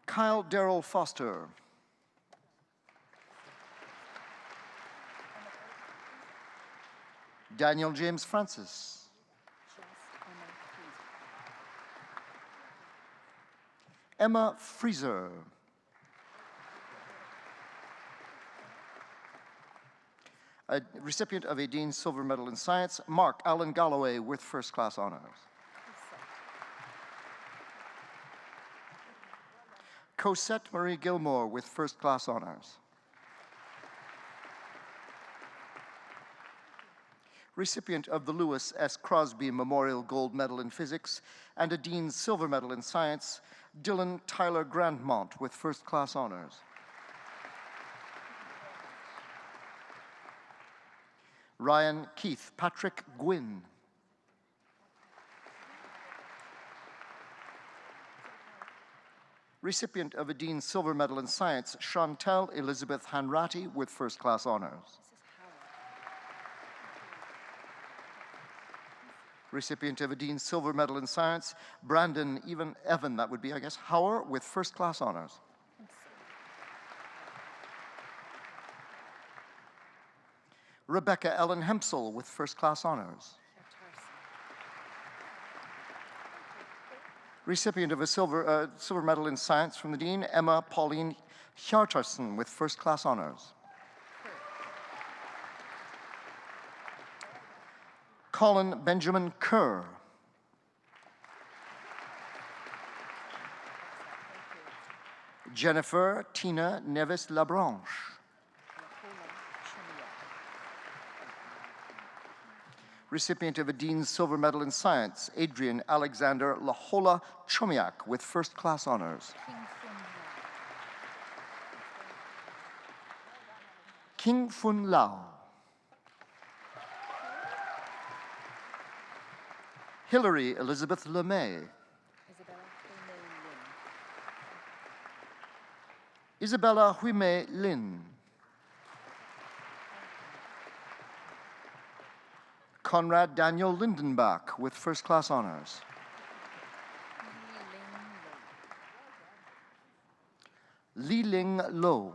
Kyle Darrell Foster. Daniel James Francis. Emma Freezer. A recipient of a Dean's Silver Medal in Science, Mark Allen Galloway with First Class Honours. Cosette Marie Gilmore with First Class Honours. Recipient of the Lewis S. Crosby Memorial Gold Medal in Physics and a Dean's Silver Medal in Science, Dylan Tyler Grandmont with First Class Honours. Ryan Keith Patrick Gwynn. Recipient of a Dean's Silver Medal in Science, Chantel Elizabeth Hanratty with First Class Honours. Recipient of a Dean's Silver Medal in Science, Brandon Evan, that would be, I guess, Hauer with First Class Honours. Rebecca Ellen Hempsel with First Class Honours. Recipient of a Silver Medal in Science from the Dean, Emma Pauline Hjartarson with First Class Honours. Colin Benjamin Kerr. Jennifer Tina Neves Labranche. Recipient of a Dean's Silver Medal in Science, Adrian Alexander Lahola Chomiak with first-class honors. King Fun Lao. Hilary Elizabeth LeMay. Isabella Huime Lin. Conrad Daniel Lindenbach with first-class honors. Li Ling Lo.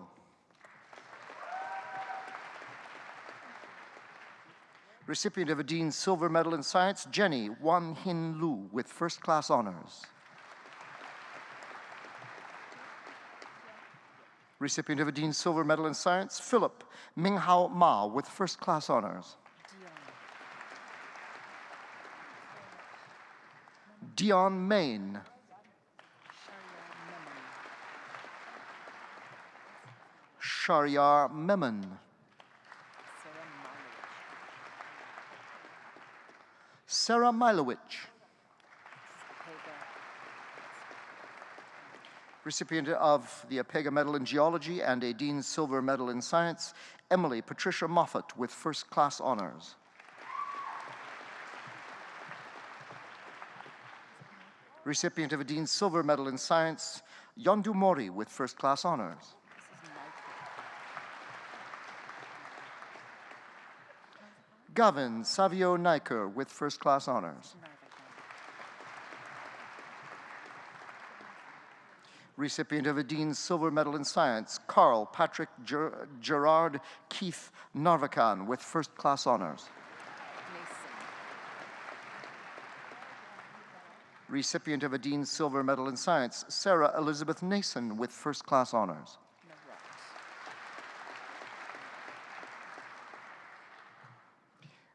Recipient of a Dean's Silver Medal in Science, Jenny Wan Hin Lu with first-class honors. Recipient of a Dean's Silver Medal in Science, Philip Minghao Ma with first-class honors. Dion Main. Sharyar Memon. Sarah Milowich. Recipient of the Apega Medal in Geology and a Dean's Silver Medal in Science, Emily Patricia Moffat with first-class honors. Recipient of a Dean's Silver Medal in Science, Yondu Mori with first-class honors. Gavin Savio Niker with first-class honors. Recipient of a Dean's Silver Medal in Science, Carl Patrick Gerard Keith Narvacan with first-class honors. Recipient of a Dean's Silver Medal in Science, Sarah Elizabeth Nason with first-class honors.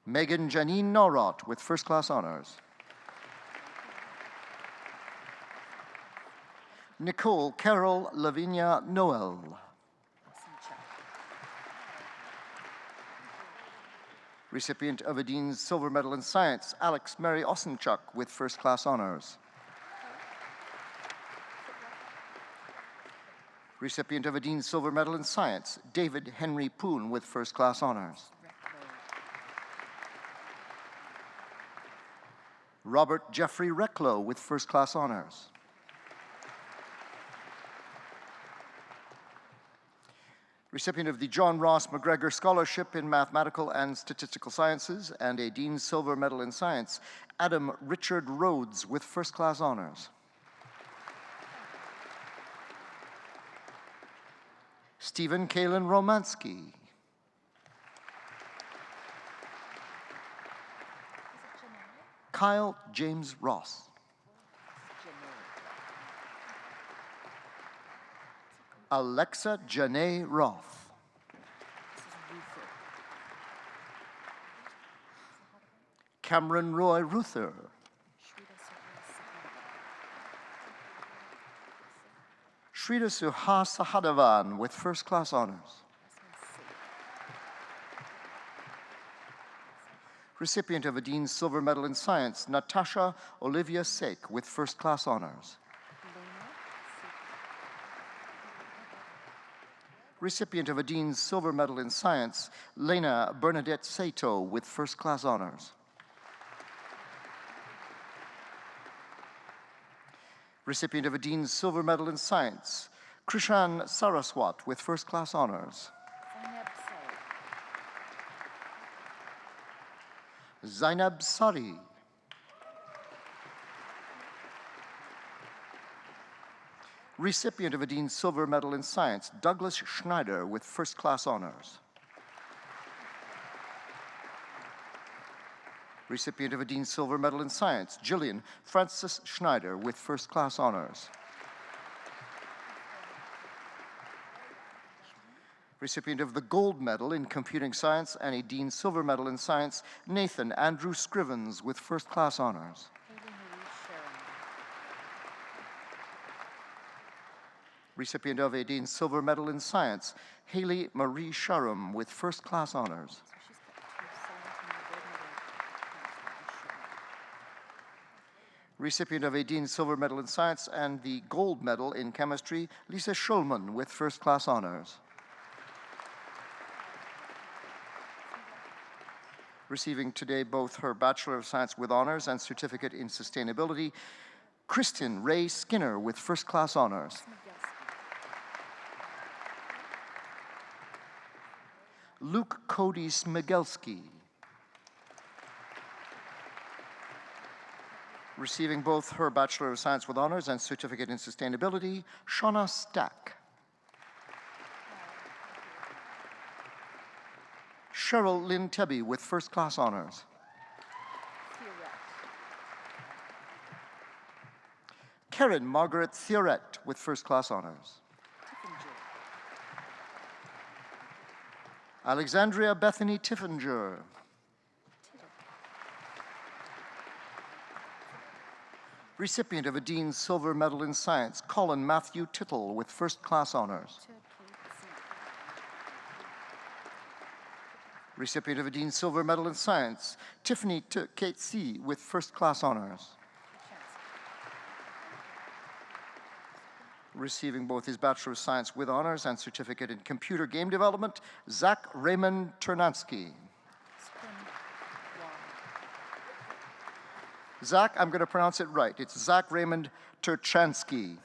Megan Janine Norot with first-class honors. Nicole Carol Lavinia Noel. Recipient of a Dean's Silver Medal in Science, Alex Mary Osenchuk with first-class honors. Recipient of a Dean's Silver Medal in Science, David Henry Poon with first-class honors. Robert Jeffrey Recklow with first-class honors. Recipient of the John Ross McGregor Scholarship in Mathematical and Statistical Sciences and a Dean's Silver Medal in Science, Adam Richard Rhodes with first-class honors. Stephen Kalen Romansky. Kyle James Ross. Alexa Janae Roth. Cameron Roy Ruther. Shrita Suha Sahadavan with first-class honors. Recipient of a Dean's Silver Medal in Science, Natasha Olivia Sake with first-class honors. Recipient of a Dean's Silver Medal in Science, Lena Bernadette Sato with first-class honors. Recipient of a Dean's Silver Medal in Science, Krishan Saraswat with first-class honors. Zainab Sari. Recipient of a Dean's Silver Medal in Science, Douglas Schneider with first-class honors. Recipient of a Dean's Silver Medal in Science, Jillian Francis Schneider with first-class honors. Recipient of the Gold Medal in Computing Science and a Dean's Silver Medal in Science, Nathan Andrew Scrivens with first-class honors. Recipient of a Dean's Silver Medal in Science, Haley Marie Sharum with first-class honors. Recipient of a Dean's Silver Medal in Science and the Gold Medal in Chemistry, Lisa Schulman with first-class honors. Receiving today both her Bachelor of Science with honors and Certificate in Sustainability, Kristen Ray Skinner with first-class honors. Luke Cody Smigelski. Receiving both her Bachelor of Science with honors and Certificate in Sustainability, Shauna Stack. Cheryl Lynn Tebby with first-class honors. Karen Margaret Thioret with first-class honors. Alexandria Bethany Tiffinger. Recipient of a Dean's Silver Medal in Science, Colin Matthew Tittle with first-class honors. Recipient of a Dean's Silver Medal in Science, Tiffany Kate C. with first-class honors. Receiving both his Bachelor of Science with honors and Certificate in Computer Game Development, Zach Raymond Ternansky. Zach, I'm going to pronounce it right. It's Zach Raymond Terchansky.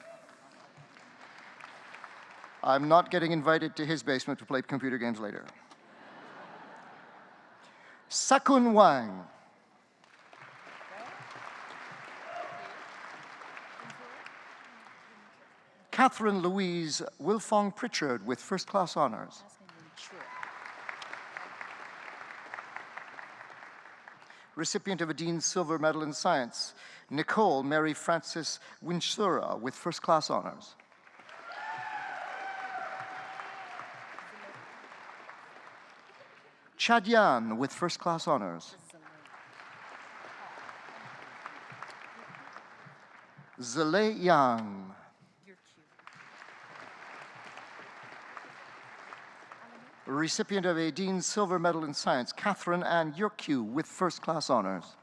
I'm not getting invited to his basement to play computer games later. Sakun Wang. Catherine Louise Wilfong Pritchard with first-class honors. Recipient of a Dean's Silver Medal in Science, Nicole Mary Frances Winchura with first-class honors. Chad Yan with first-class honors. Zale Yang. Recipient of a Dean's Silver Medal in Science, Catherine Ann Yurkew with first-class honors.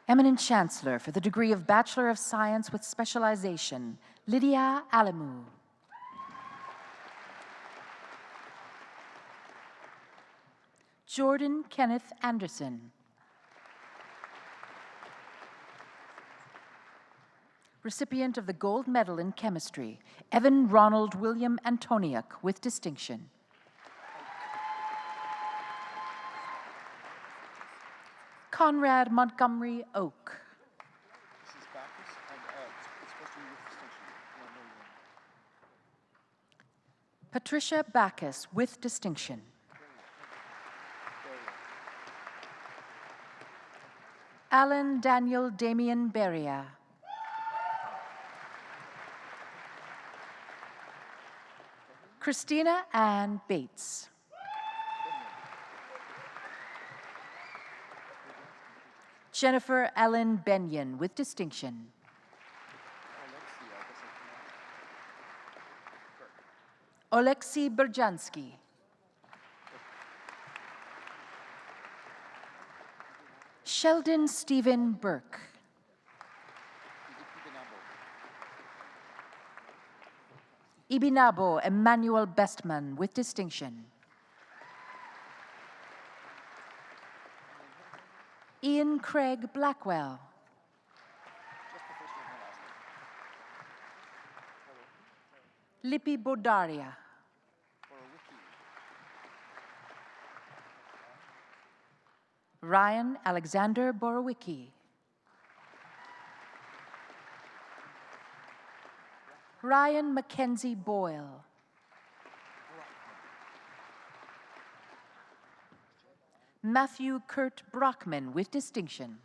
Eminent Chancellor for the degree of Bachelor of Science with Specialization, Lydia Alamu. Jordan Kenneth Anderson. Recipient of the Gold Medal in Chemistry, Evan Ronald William Antoniuk with distinction. Conrad Montgomery Oak. Patricia Backus with distinction. Alan Daniel Damian Beria. Christina Ann Bates. Jennifer Ellen Benyon with distinction. Oleksiy Berjansky. Sheldon Stephen Burke. Ibinabo Emmanuel Bestman with distinction. Ian Craig Blackwell. Lippi Bodaria. Ryan Alexander Borowicki. Ryan Mackenzie Boyle. Matthew Kurt Brockman with distinction.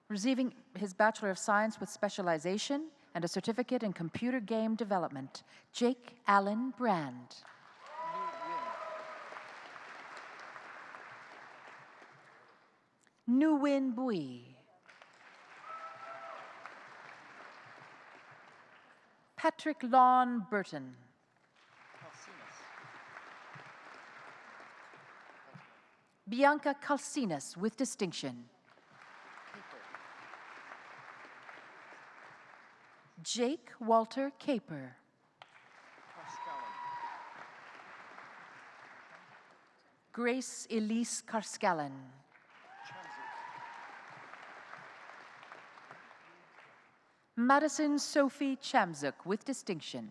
Receiving his Bachelor of Science with Specialization and a Certificate in Computer Game Development, Jake Allen Brand. Nguyen Bui. Patrick Lawn Burton. Bianca Calcinas with distinction. Jake Walter Caper. Grace Elise Karskallen. Madison Sophie Chamzuk with distinction.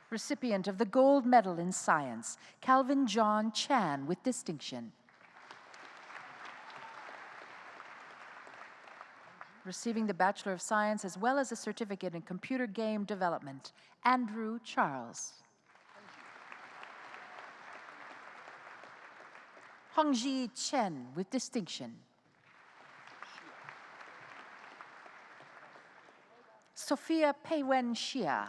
Recipient of the Gold Medal in Science, Calvin John Chan with distinction. Receiving the Bachelor of Science as well as a certificate in Computer Game Development, Andrew Charles. Hongji Chen with distinction. Sophia Peiwen Xia.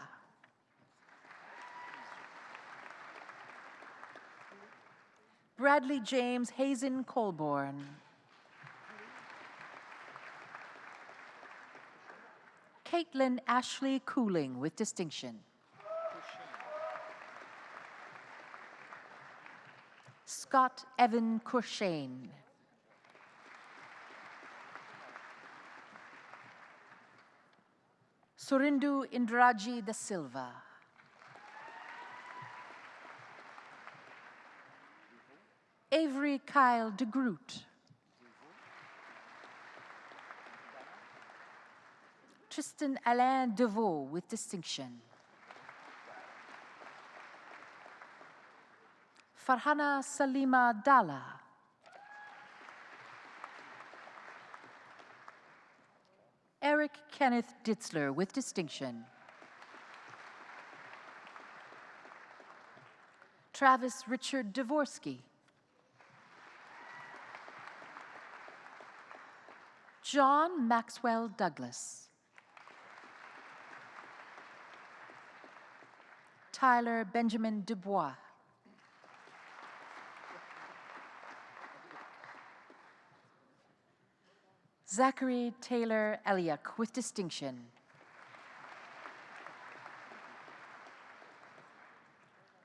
Bradley James Hazen Colborn. Caitlin Ashley Cooling with distinction. Scott Evan Kurshane. Surindu Indraji da Silva. Avery Kyle de Groot. Tristan Alain Deveau with distinction. Farhana Salima Dalla. Eric Kenneth Ditzler with distinction. Travis Richard Dvorsky. John Maxwell Douglas. Tyler Benjamin Dubois. Zachary Taylor Eliak with distinction.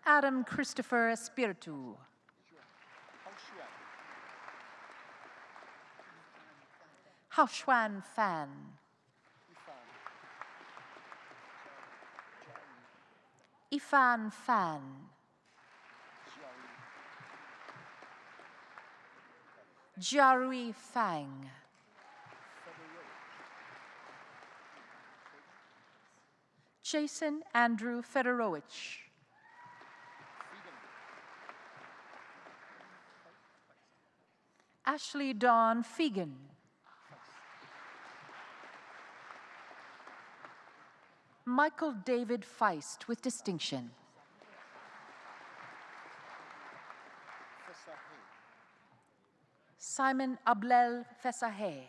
Adam Christopher Espiritu. Haoxuan Fan. Ifan Fan. Jiarui Fang. Jason Andrew Fedorowicz. Ashley Dawn Fegan. Michael David Feist with distinction. Simon Ablel Fesahe.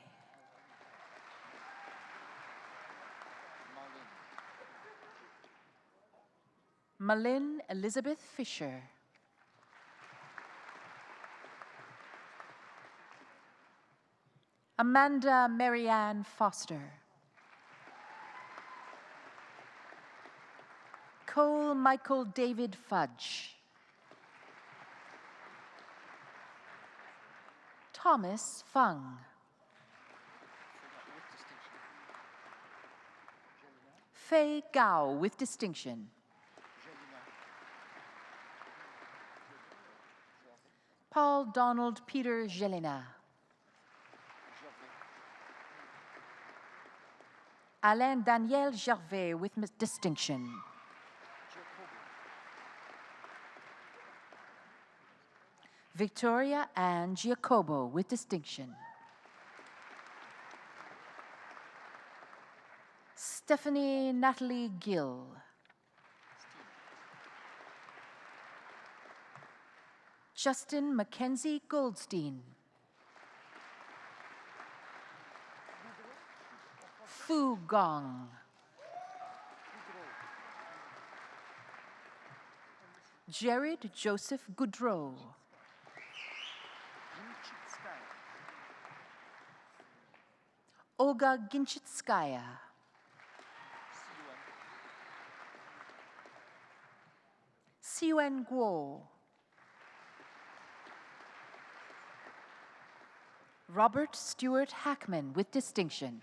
Malin Elizabeth Fisher. Amanda Marianne Foster. Cole Michael David Fudge. Thomas Fung. Fei Gao with distinction. Paul Donald Peter Jelena. Alain Daniel Gervais with distinction. Victoria Ann Giacobo with distinction. Stephanie Natalie Gill. Justin Mackenzie Goldstein. Fu Gong. Jared Joseph Goudreau. Olga Ginchitskaya. Siwen Guo. Robert Stewart Hackman with distinction.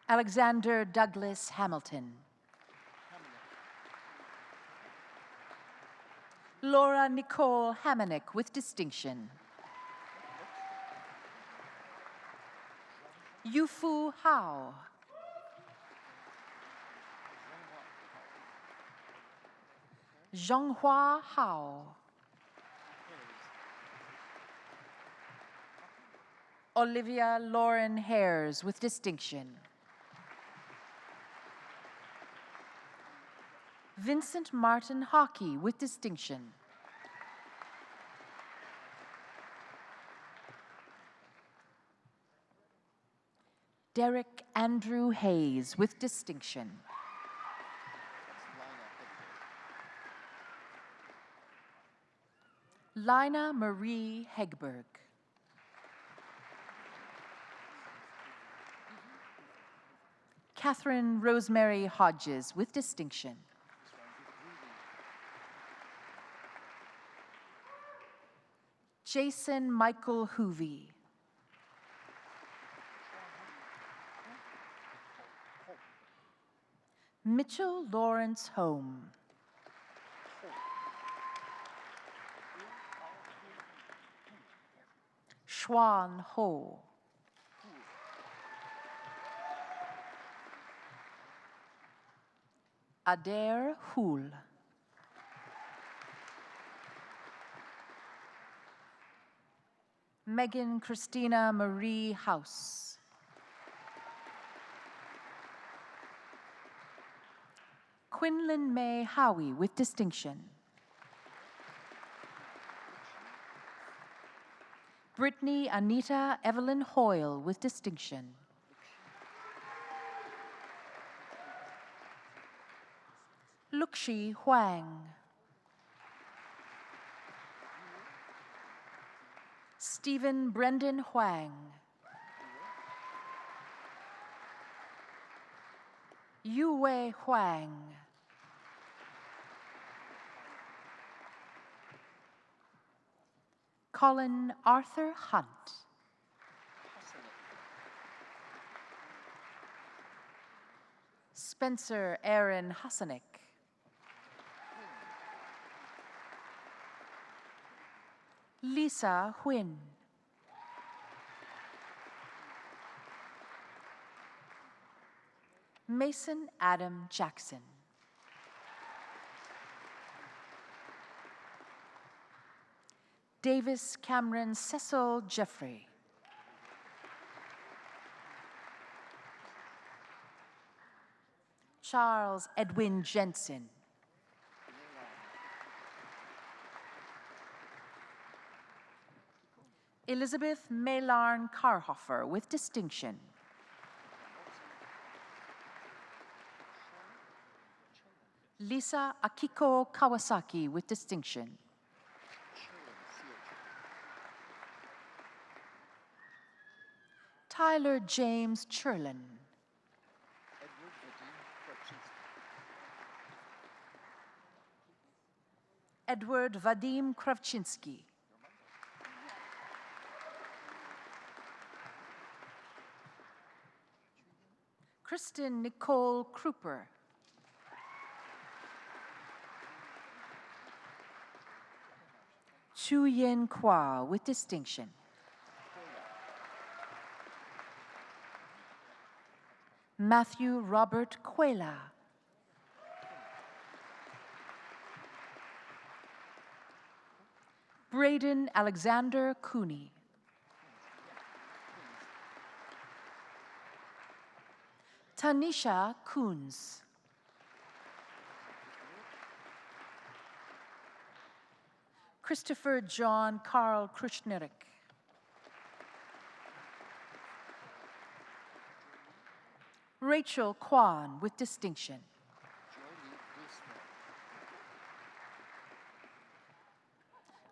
Alexander Douglas Hamilton. Laura Nicole Hamonic with distinction. Yufu Hao. Zhonghua Hao. Olivia Lauren Hares with distinction. Vincent Martin Hockey with distinction. Derek Andrew Hayes with distinction. Lina Marie Hegberg. Catherine Rosemary Hodges with distinction. Jason Michael Hoovey. Mitchell Lawrence Home. Xuan Ho. Adair Hool. Megan Christina Marie House. Quinlan May Howie with distinction. Brittany Anita Evelyn Hoyle with distinction. Luxi Huang. Stephen Brendan Huang. Yue Huang. Colin Arthur Hunt. Spencer Aaron Hassanek. Lisa Huynh. Mason Adam Jackson. Davis Cameron Cecil Jeffrey. Charles Edwin Jensen. Elizabeth Maylarn Carhofer with distinction. Lisa Akiko Kawasaki with distinction. Tyler James Churlin. Edward Vadim Kravchinsky. Kristen Nicole Kruper. Chu Yen Kwa with distinction. Matthew Robert Quela. Braden Alexander Cooney. Tanisha Coons. Christopher John Carl Krushnerik. Rachel Kwan with distinction.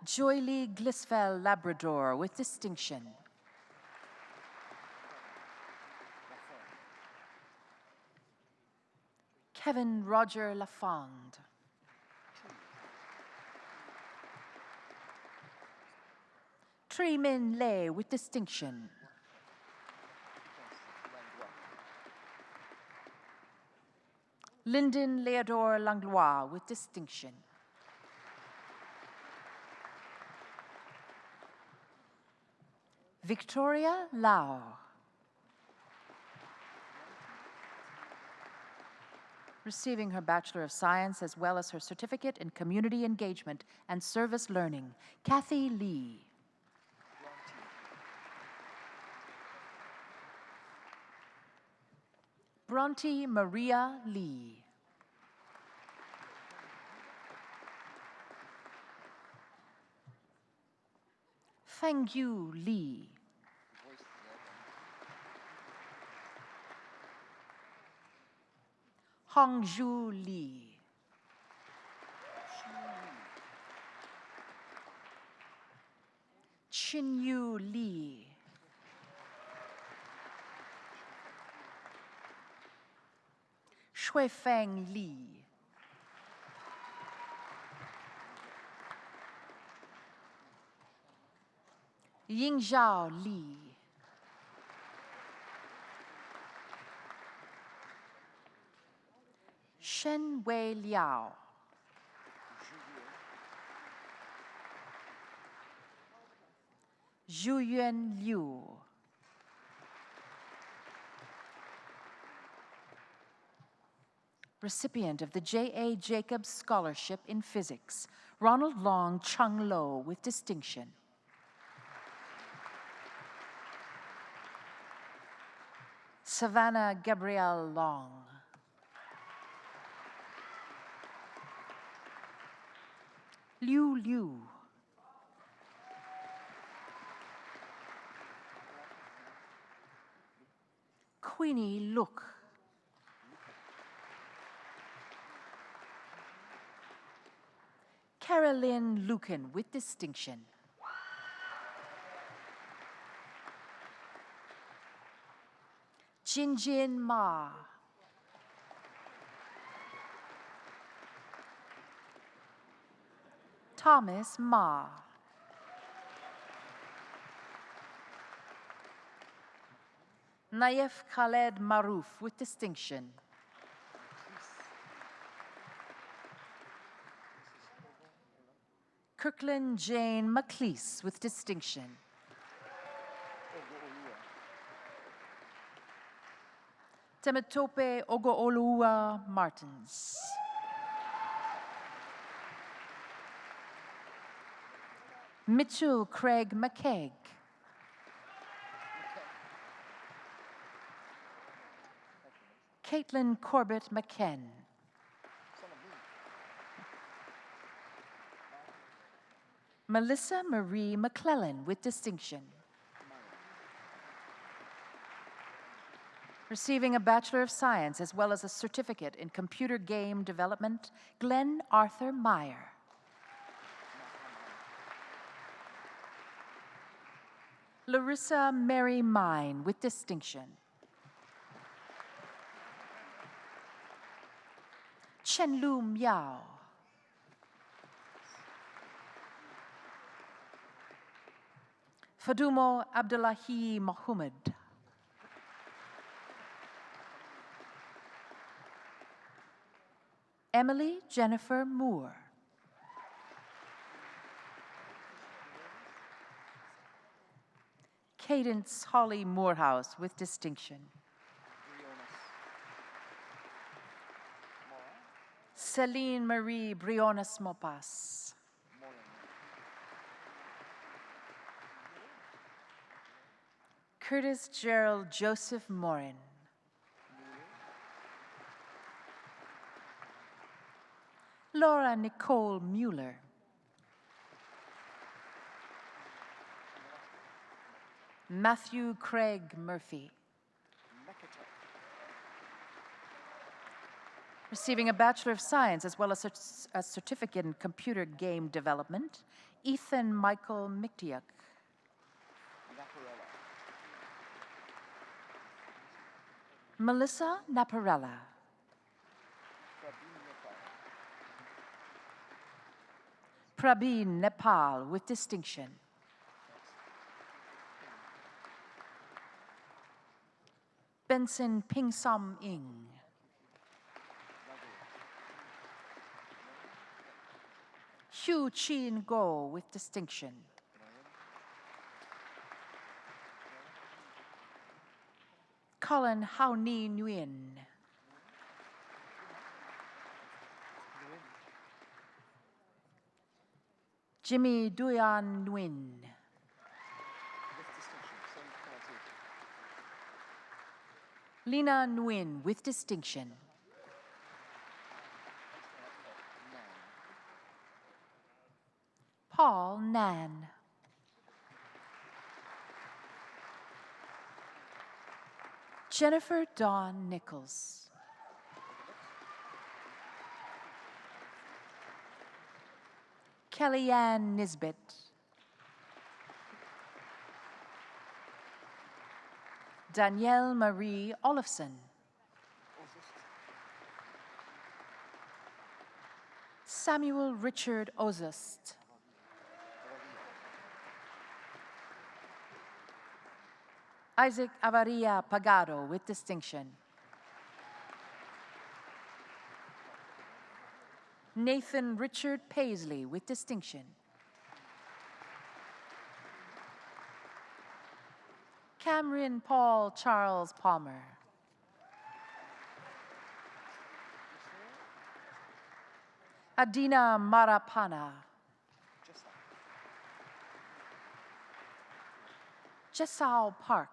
Joy Lee Glisfell Labrador with distinction. Kevin Roger Lafond. Tri Min Lei with distinction. Lyndon Leodore Langlois with distinction. Victoria Lau. Receiving her Bachelor of Science as well as her Certificate in Community Engagement and Service Learning, Kathy Lee. Bronte Maria Lee. Fengyu Lee. Hongju Lee. Chinyu Lee. Shuifeng Li. Yingzhao Li. Shen Wei Liao. Zhuyuan Liu. Recipient of the J.A. Jacobs Scholarship in Physics, Ronald Long Chung Lo with distinction. Savannah Gabrielle Long. Liu Liu. Queenie Look. Carolyn Lucan with distinction. Jinjin Ma. Thomas Ma. Naif Khaled Maroof with distinction. Kirkland Jane McLeese with distinction. Temetope Ogoolua Martins. Mitchell Craig McKeag. Caitlin Corbett McKen. Melissa Marie McClellan with distinction. Receiving a Bachelor of Science as well as a Certificate in Computer Game Development, Glenn Arthur Meyer. Larissa Mary Mine with distinction. Chenlu Miao. Fadumo Abdullahi Mohammed. Emily Jennifer Moore. Cadence Holly Morehouse with distinction. Celine Marie Briones Mopas. Curtis Gerald Joseph Morin. Laura Nicole Mueller. Matthew Craig Murphy. Receiving a Bachelor of Science as well as a Certificate in Computer Game Development, Ethan Michael Miktiuk. Melissa Naparella. Prabin, Nepal, with distinction. Benson Pingsam Ing. Hugh Chin Go, with distinction. Colin Hao Ni Nguyen. Jimmy Duyan Nguyen. Lena Nguyen, with distinction. Paul Nan. Jennifer Dawn Nichols. Kellyanne Nisbet. Danielle Marie Olofsson. Samuel Richard Ozust. Isaac Avaria Pagado, with distinction. Nathan Richard Paisley, with distinction. Cameron Paul Charles Palmer. Adina Marapana. Jessau Park.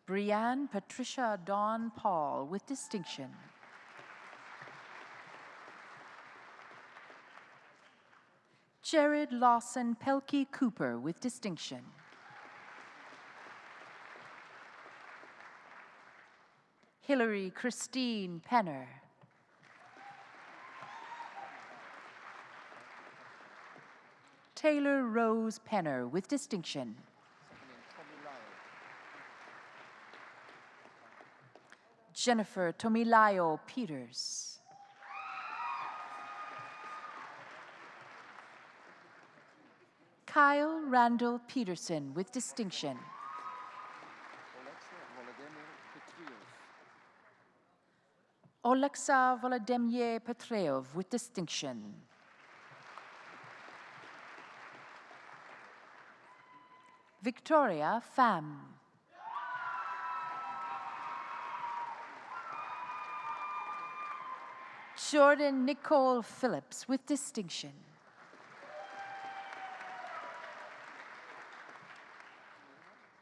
Brianne Patricia Dawn Paul, with distinction. Jared Lawson Pelkey Cooper, with distinction. Hillary Christine Penner. Taylor Rose Penner, with distinction. Jennifer Tomilayo Peters. Kyle Randall Peterson, with distinction. Olexa Volodymyr Petreov, with distinction. Victoria Pham. Jordan Nicole Phillips, with distinction.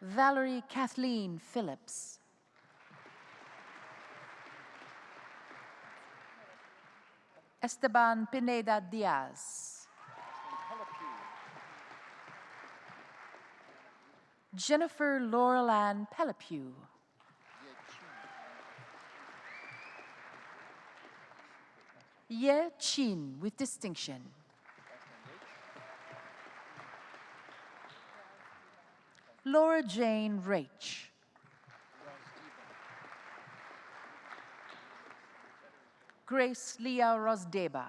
Valerie Kathleen Phillips. Esteban Pineda Diaz. Jennifer Laurel Ann Pellepew. Ye Chin, with distinction. Laura Jane Rach. Grace Leah Rosdeba.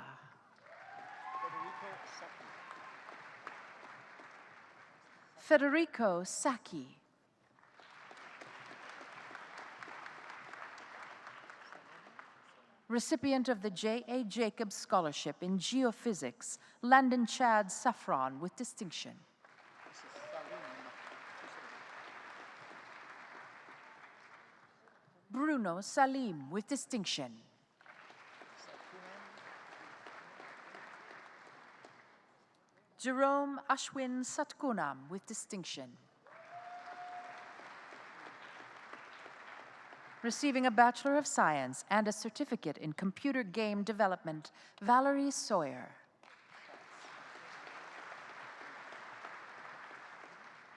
Federico Sacchi. Recipient of the J.A. Jacobs Scholarship in Geophysics, Landon Chad Saffron, with distinction. Bruno Salim, with distinction. Jerome Ashwin Satkunam, with distinction. Receiving a Bachelor of Science and a certificate in Computer Game Development, Valerie Sawyer.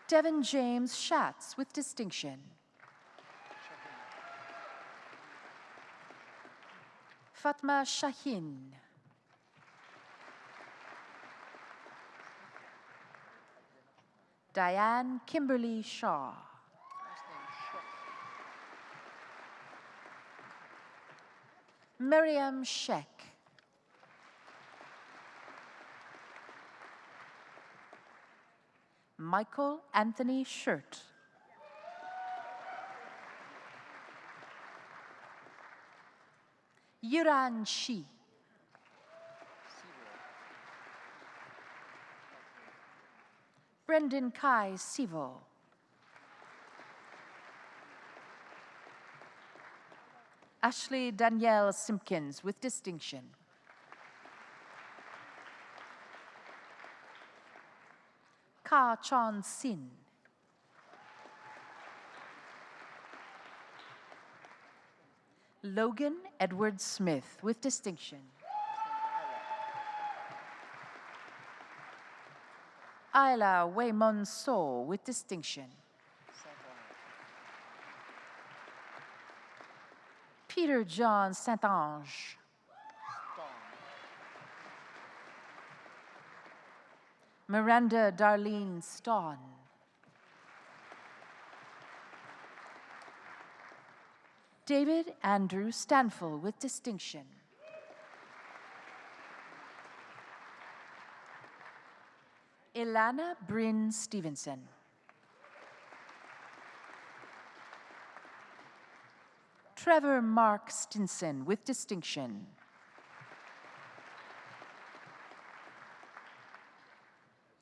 Devin James Schatz, with distinction. Fatma Shahin. Diane Kimberly Shaw. Miriam Sheck. Michael Anthony Shirt. Yuran Shi. Brendan Kai Sivo. Ashley Danielle Simpkins with distinction. Ka Chon Sin. Logan Edward Smith with distinction. Ayla Waymon So with distinction. Peter John Saint-Ange. Miranda Darlene Stawn. David Andrew Stanfill with distinction. Ilana Bryn Stevenson. Trevor Mark Stinson with distinction.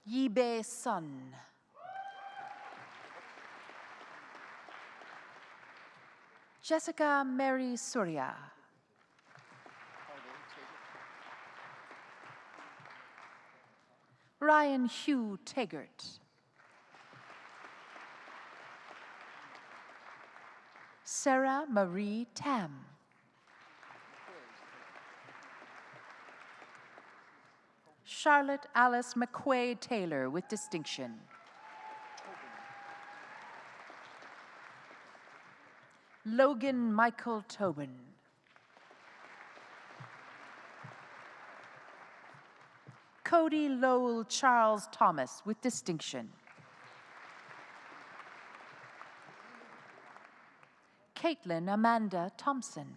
Yibe Sun. Jessica Mary Surya. Ryan Hugh Taggart. Sarah Marie Tam. Charlotte Alice McQuaid Taylor with distinction. Logan Michael Tobin. Cody Lowell Charles Thomas with distinction. Caitlin Amanda Thompson.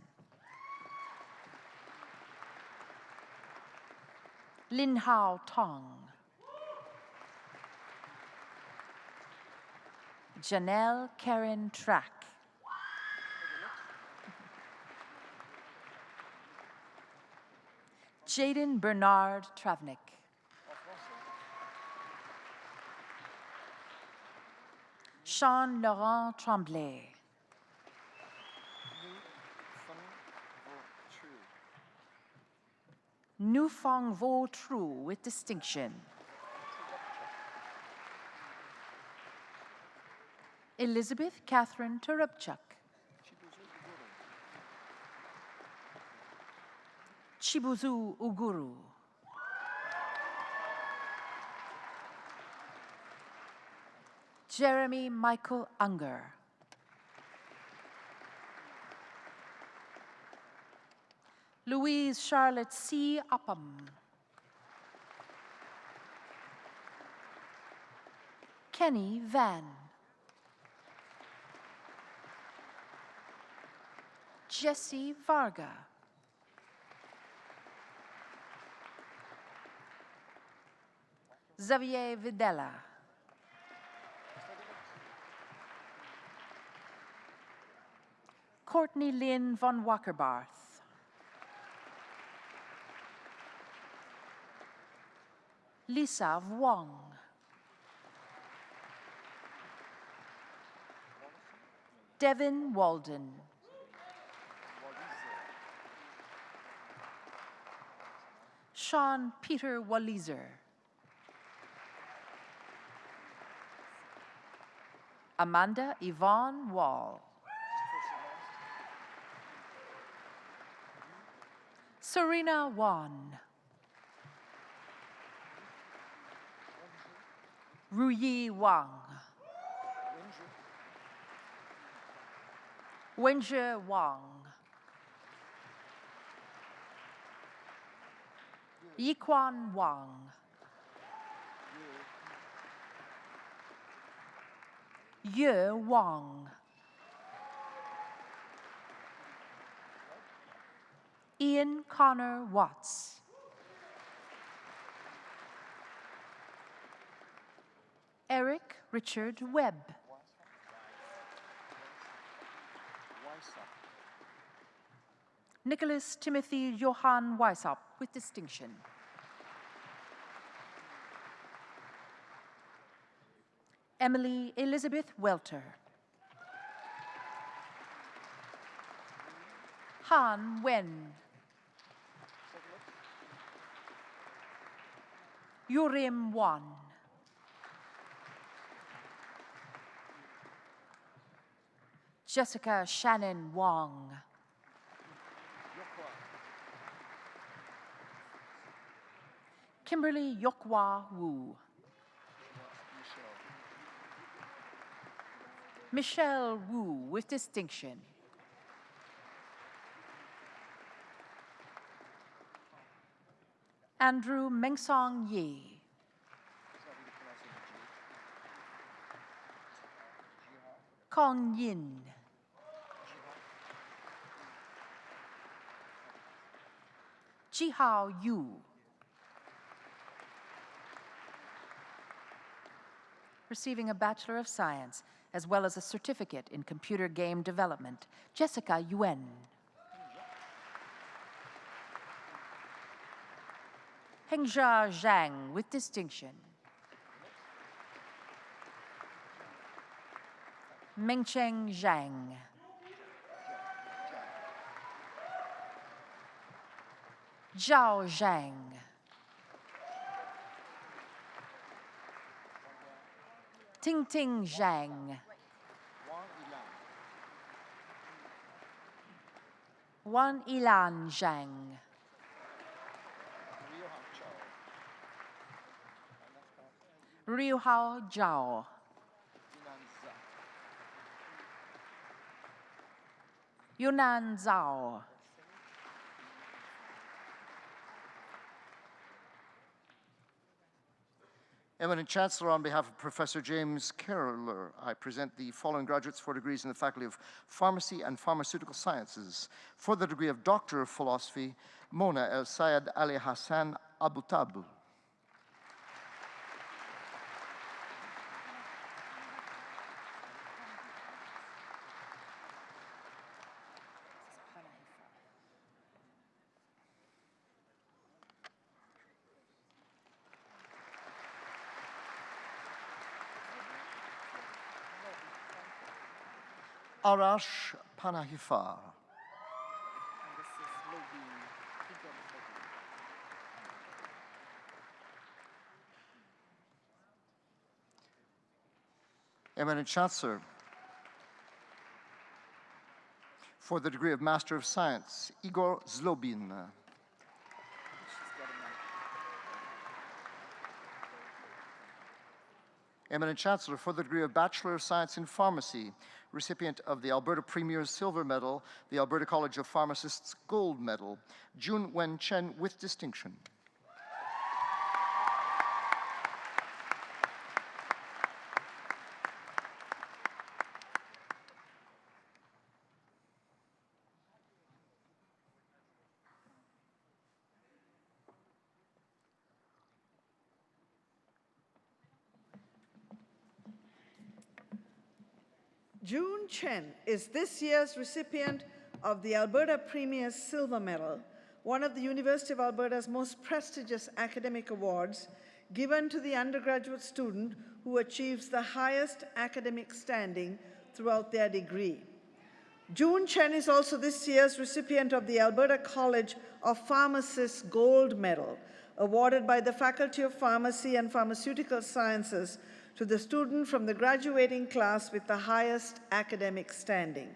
Lin Hao Tong. Janelle Karen Track. Jaden Bernard Travnik. Sean Laurent Tremblay. Nu Fong Vo Tru with distinction. Elizabeth Catherine Turubchuk. Chibuzu Uguru. Jeremy Michael Unger. Louise Charlotte C. Upham. Kenny Van. Jesse Varga. Xavier Videla. Courtney Lynn von Wackerbarth. Lisa Wong. Devin Walden. Sean Peter Walliser. Amanda Yvonne Wall. Serena Wan. Ruyi Wang. Wenjie Wang. Yiquan Wang. Ye Wang. Ian Connor Watts. Eric Richard Webb. Nicholas Timothy Johann Weishaupt with distinction. Emily Elizabeth Welter. Han Wen. Yurim Wan. Jessica Shannon Wong. Kimberly Yokwa Wu. Michelle Wu with distinction. Andrew Mengsong Yi. Kong Yin. Jihao Yu. Receiving a Bachelor of Science, as well as a certificate in computer game development, Jessica Yuen. Hengjia Zhang with distinction. Mengcheng Zhang. Zhao Zhang. Ting Zhang. Wan Ilan Zhang. Riuhao Zhao. Yunan Zhao. Eminent Chancellor, on behalf of Professor James Carroller, I present the following graduates for degrees in the Faculty of Pharmacy and Pharmaceutical Sciences. For the degree of Doctor of Philosophy, Mona El Sayed Ali Hassan Abu Tabu. Arash Panahifar. Eminent Chancellor, for the degree of Master of Science, Igor Zlobin. Eminent Chancellor, for the degree of Bachelor of Science in Pharmacy, recipient of the Alberta Premier's Silver Medal, the Alberta College of Pharmacists Gold Medal, Jun Wen Chen with distinction. June Chen is this year's recipient of the Alberta Premier's Silver Medal, one of the University of Alberta's most prestigious academic awards given to the undergraduate student who achieves the highest academic standing throughout their degree. June Chen is also this year's recipient of the Alberta College of Pharmacists Gold Medal, awarded by the Faculty of Pharmacy and Pharmaceutical Sciences to the student from the graduating class with the highest academic standing.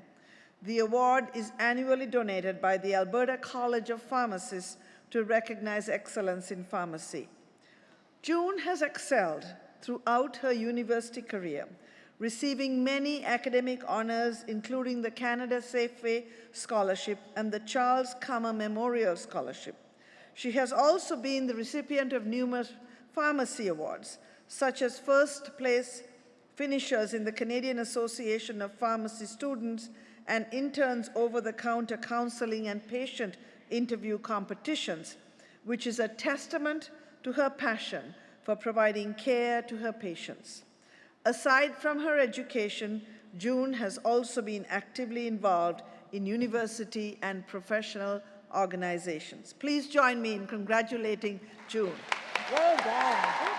The award is annually donated by the Alberta College of Pharmacists to recognize excellence in pharmacy. June has excelled throughout her university career, receiving many academic honors, including the Canada Safeway Scholarship and the Charles Kummer Memorial Scholarship. She has also been the recipient of numerous pharmacy awards, such as first place finishers in the Canadian Association of Pharmacy Students and interns over-the-counter counseling and patient interview competitions, which is a testament to her passion for providing care to her patients. Aside from her education, June has also been actively involved in university and professional organizations. Please join me in congratulating June. Well done.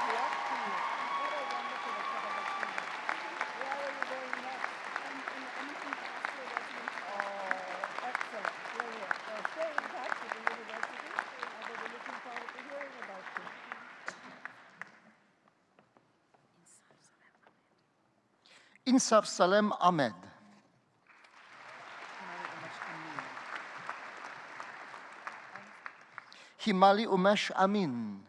Insaf Salem Ahmed. Himali Umesh Amin.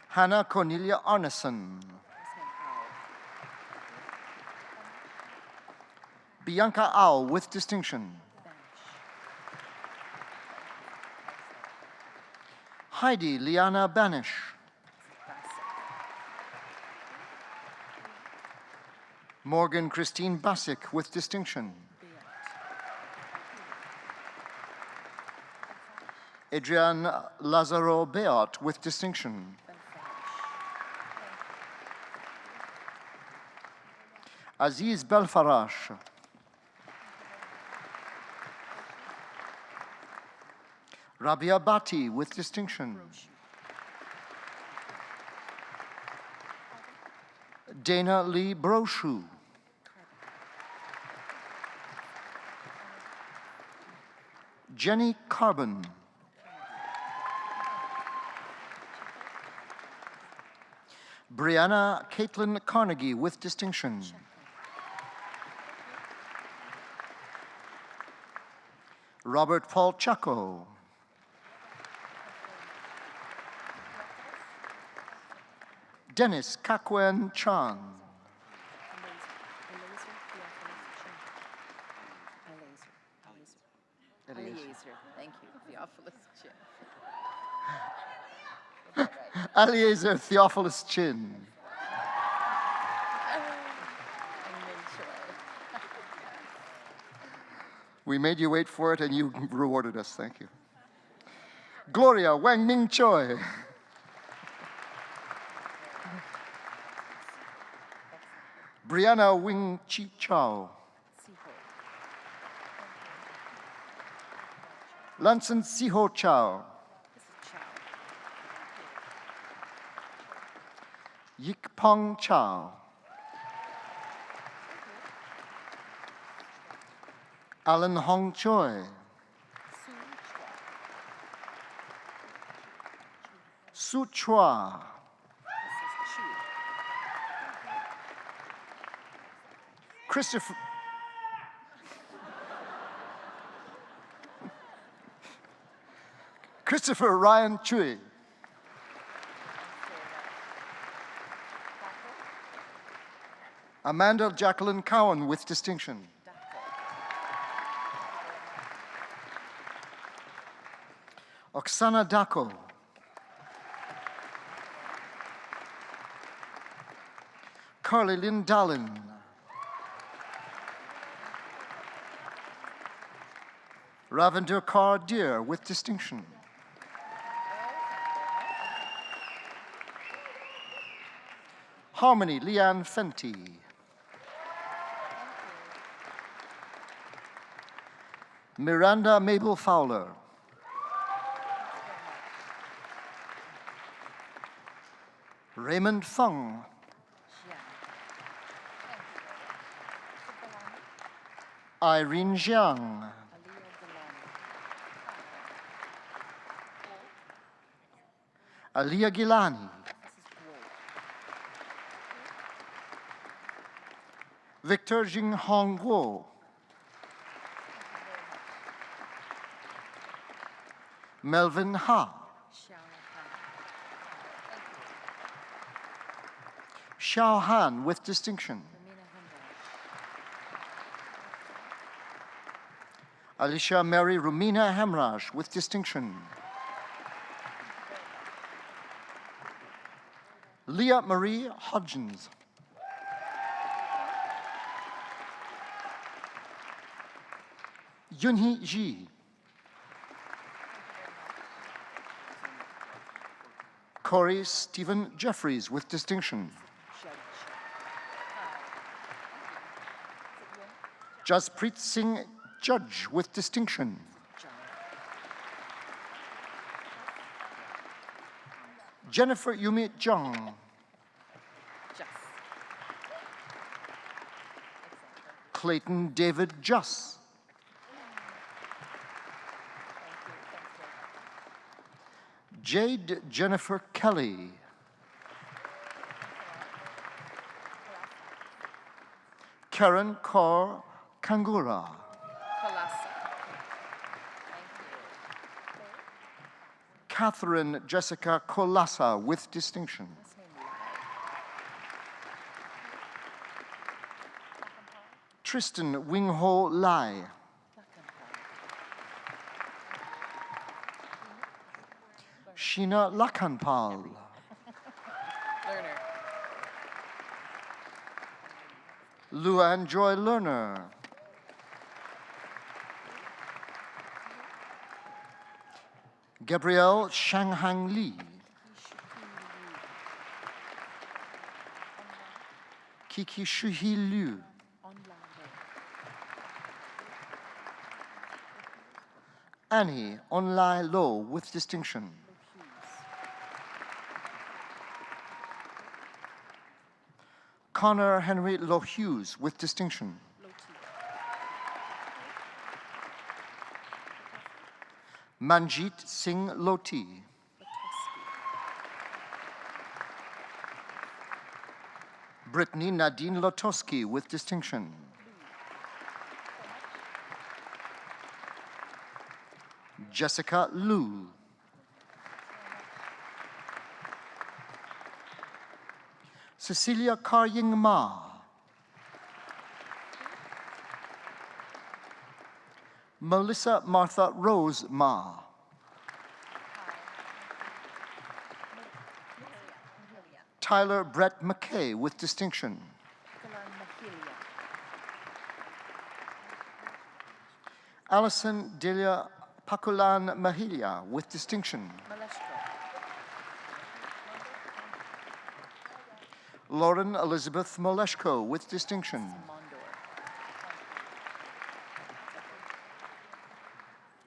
Hannah Cornelia Arneson. Bianca Au with distinction. Heidi Liana Banish. Morgan Christine Basic with distinction. Adrian Lazaro Beat with distinction. Aziz Belfarash. Rabia Bati with distinction. Dana Lee Broshu. Jenny Carbon. Brianna Caitlin Carnegie with distinction. Robert Paul Chaco. Dennis Kakwen Chan. Eliezer, thank you, Theophilus Chin. Eliezer Theophilus Chin. We made you wait for it and you rewarded us. Thank you. Gloria Wang Ming Choi. Brianna Wing Chi Chao. Lanson Siho Chao. Yik Pong Chao. Alan Hong Choi. Su Chua. Christopher. Christopher Ryan Chui. Amanda Jacqueline Cowan with distinction. Oksana Dako. Carly Lynn Dallin. Ravender Kaur Deer with distinction. Harmony Leanne Fenty. Miranda Mabel Fowler. Raymond Fung. Irene Jiang. Aliyah Gilani. Victor Jing Hong Guo. Melvin Ha. Xiao Han with distinction. Alicia Mary Rumina Hemraj with distinction. Leah Marie Hodgins. Yunhee Ji. Corey Stephen Jeffries with distinction. Jaspreet Singh Judge with distinction. Jennifer Yumi Jung. Clayton David Juss. Jade Jennifer Kelly. Karen Kaur Kangura. Catherine Jessica Kolasa with distinction. Tristan Wingho Lai. Sheena Lakanpal. Luan Joy Lerner. Gabrielle Shanghang Li. Kiki Shuhi Liu. Annie Onlai Lo with distinction. Connor Henry Lo Hughes with distinction. Manjit Singh Loti. Brittany Nadine Lotowski with distinction. Jessica Liu. Cecilia Karying Ma. Melissa Martha Rose Ma. Tyler Brett McKay with distinction. Alison Delia Pakulan Mahilia with distinction. Lauren Elizabeth Moleshko with distinction.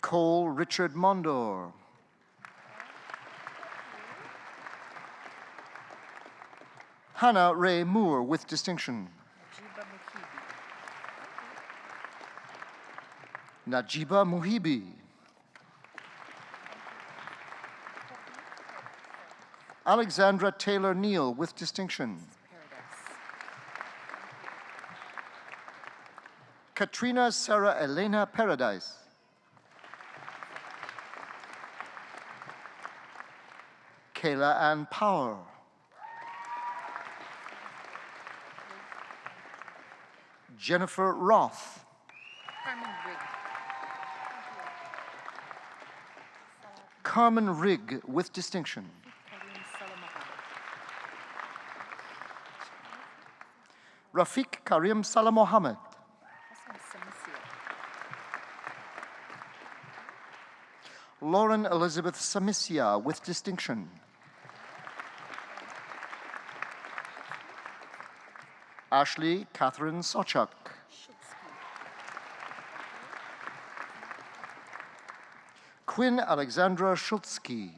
Cole Richard Mondor. Hannah Ray Moore with distinction. Najiba Muhibi. Alexandra Taylor Neal with distinction. Katrina Sarah Elena Paradise. Kayla Ann Power. Jennifer Roth. Carmen Rigg with distinction. Rafiq Karim Salah Mohammed. Lauren Elizabeth Samisia with distinction. Ashley Catherine Sochak. Quinn Alexandra Schultzky.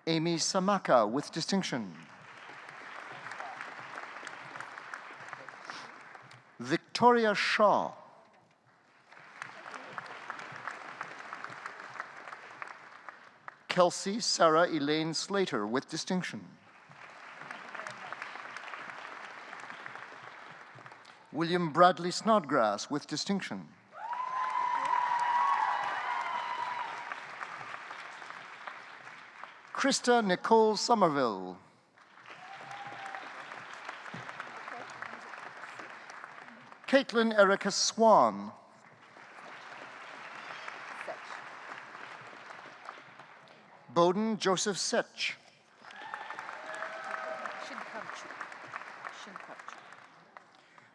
Amy Samaka with distinction. Victoria Shaw. Kelsey Sarah Elaine Slater with distinction. William Bradley Snodgrass with distinction. Krista Nicole Somerville. Caitlin Erica Swan. Bowden Joseph Setch.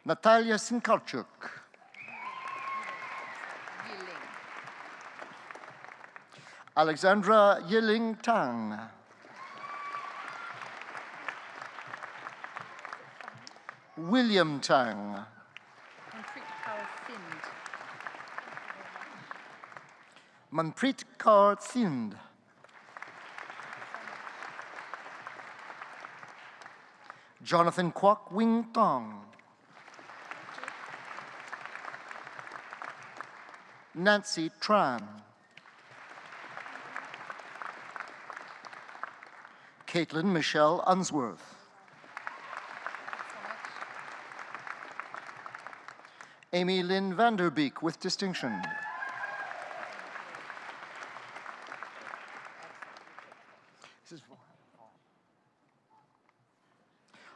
Natalia Sinkarchuk. Alexandra Yiling Tang. William Tang. Manpreet Kaur Sindh. Jonathan Kwok Wing Tong. Nancy Tran. Caitlin Michelle Unsworth. Amy Lynn Vanderbeek with distinction.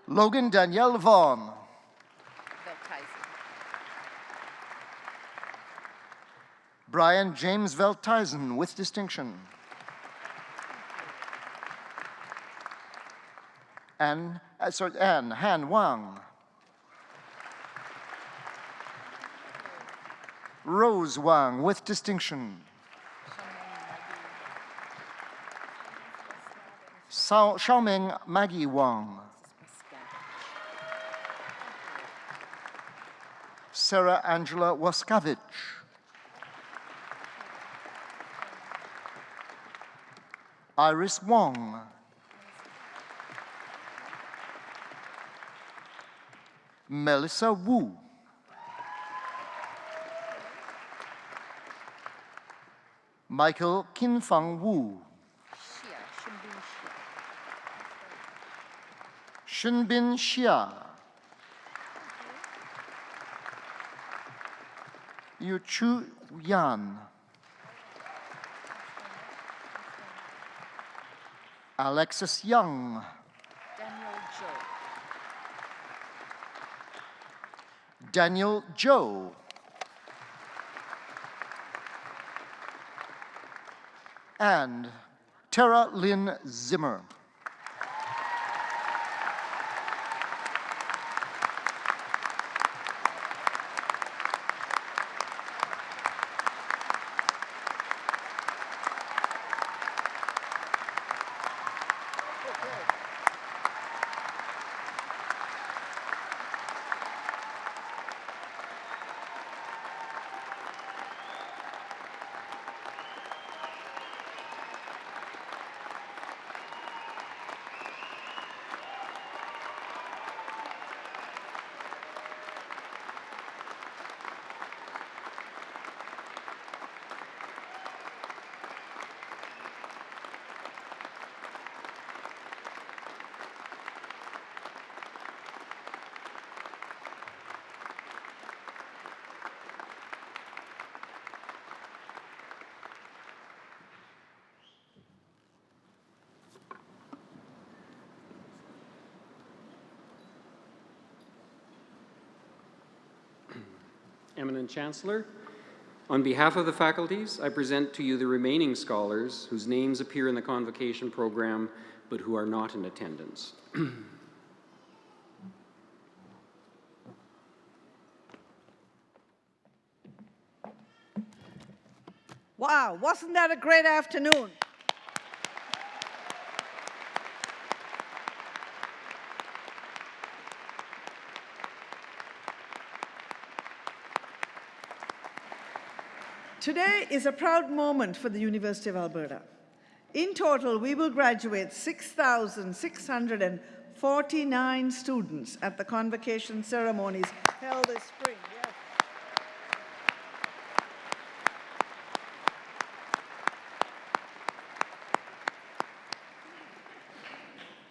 Logan Danielle Vaughn. Brian James Veltheisen with distinction. Anne Han Wang. Rose Wang with distinction. Xiaoming Maggie Wang. Sarah Angela Waskavich. Iris Wong. Melissa Wu. Michael Kinfang Wu. Shunbin Xia. Yuchu Yan. Alexis Young. Daniel Joe. And Tara Lynn Zimmer. Eminent Chancellor, on behalf of the faculties, I present to you the remaining scholars whose names appear in the Convocation program but who are not in attendance. Wow, wasn't that a great afternoon? Today is a proud moment for the University of Alberta. In total, we will graduate 6,649 students at the Convocation ceremonies held this spring. Yes.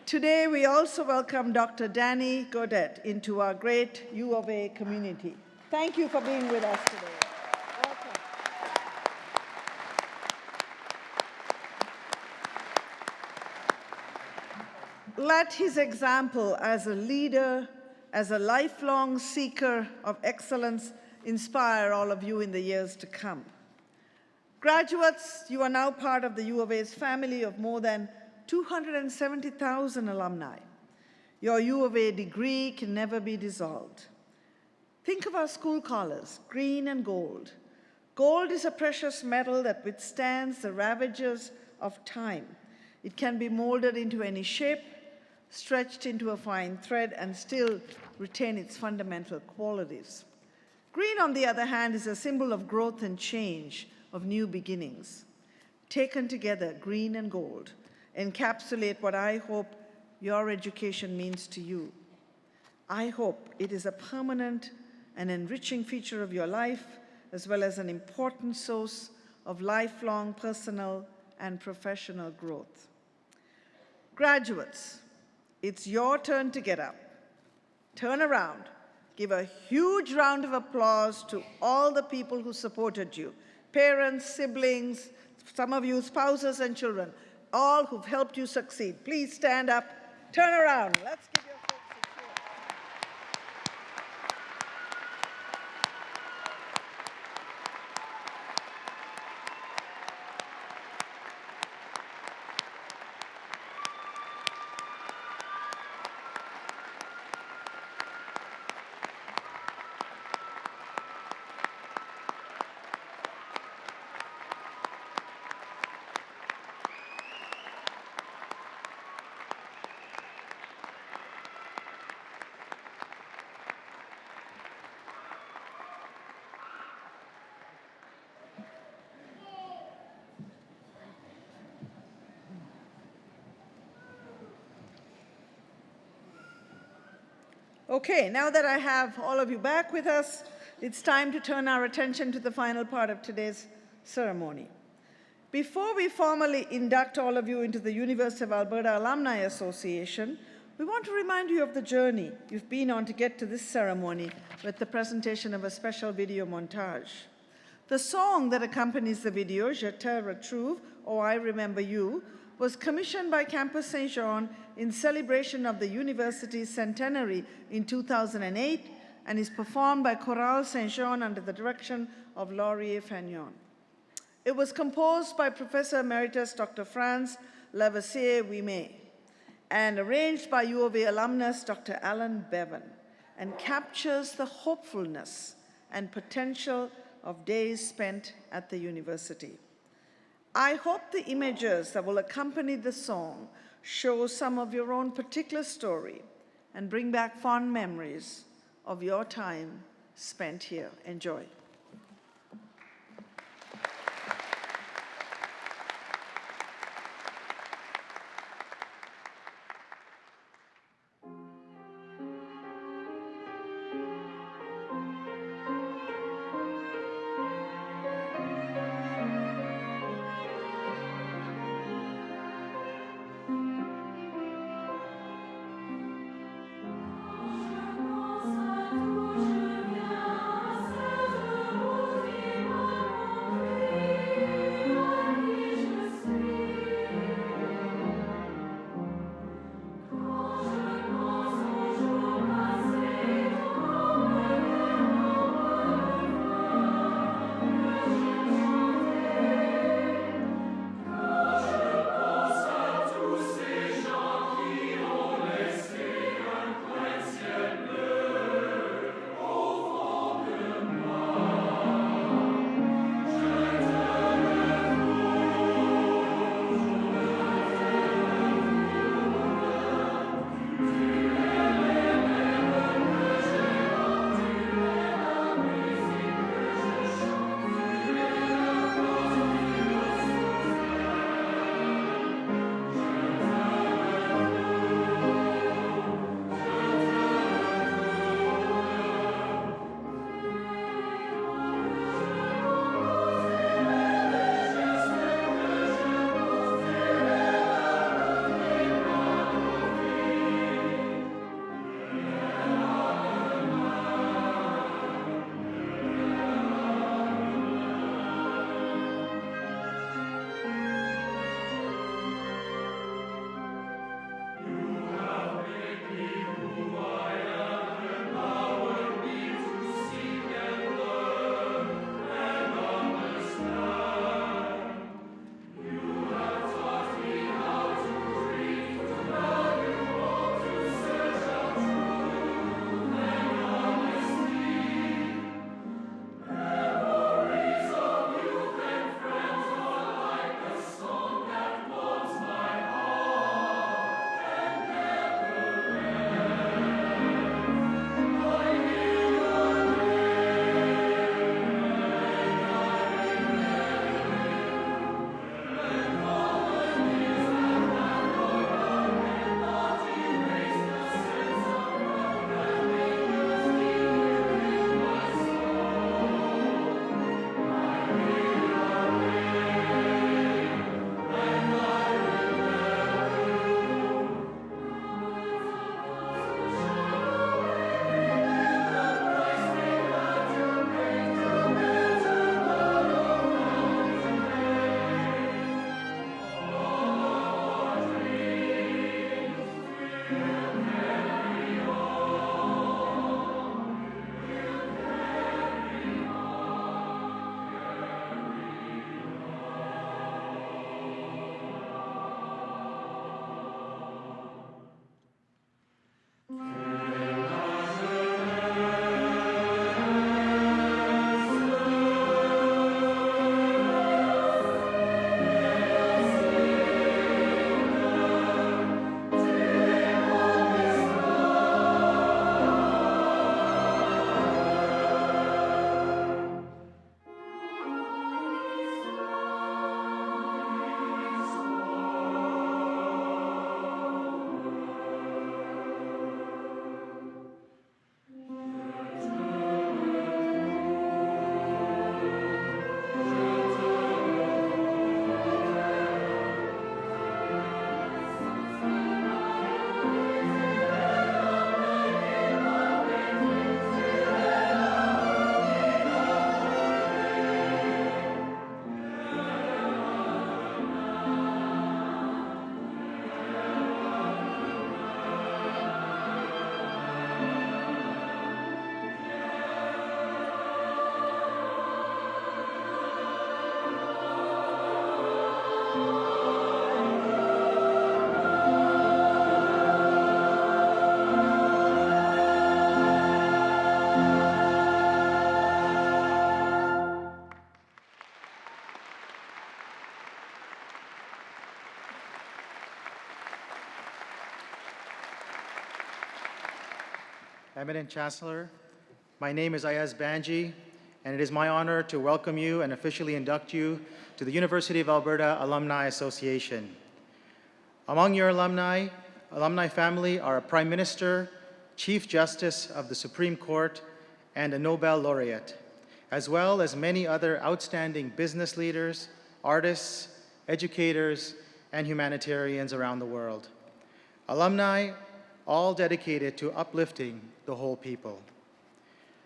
Today, we also welcome Dr. Danny Gaudet into our great U of A community. Thank you for being with us today. Let his example as a leader, as a lifelong seeker of excellence, inspire all of you in the years to come. Graduates, you are now part of the U of A's family of more than 270,000 alumni. Your U of A degree can never be dissolved. Think of our school collars, green and gold. Gold is a precious metal that withstands the ravages of time. It can be molded into any shape, stretched into a fine thread, and still retain its fundamental qualities. Green, on the other hand, is a symbol of growth and change, of new beginnings. Taken together, green and gold encapsulate what I hope your education means to you. I hope it is a permanent and enriching feature of your life, as well as an important source of lifelong personal and professional growth. Graduates, it's your turn to get up. Turn around. Give a huge round of applause to all the people who supported you. Parents, siblings, some of you spouses and children, all who've helped you succeed. Please stand up, turn around. Let's give your folks a cheer. Okay, now that I have all of you back with us, it's time to turn our attention to the final part of today's ceremony. Before we formally induct all of you into the University of Alberta Alumni Association, we want to remind you of the journey you've been on to get to this ceremony with the presentation of a special video montage. The song that accompanies the video, Je te retrouve, or I Remember You, was commissioned by Campus Saint Jean in celebration of the university's centenary in 2008 and is performed by Chorale Saint Jean under the direction of Laurier Fagnon. It was composed by Professor Emeritus Dr. Franz Lavoisier-Ouimet and arranged by U of A alumnus Dr. Alan Bevan, and captures the hopefulness and potential of days spent at the university. I hope the images that will accompany the song show some of your own particular story and bring back fond memories of your time spent here. Enjoy. Je Eminent Chancellor, my name is Ayaz Banji, and it is my honor to welcome you and officially induct you to the University of Alberta Alumni Association. Among your alumni family are a Prime Minister, Chief Justice of the Supreme Court, and a Nobel laureate, as well as many other outstanding business leaders, artists, educators, and humanitarians around the world. Alumni, all dedicated to uplifting the whole people.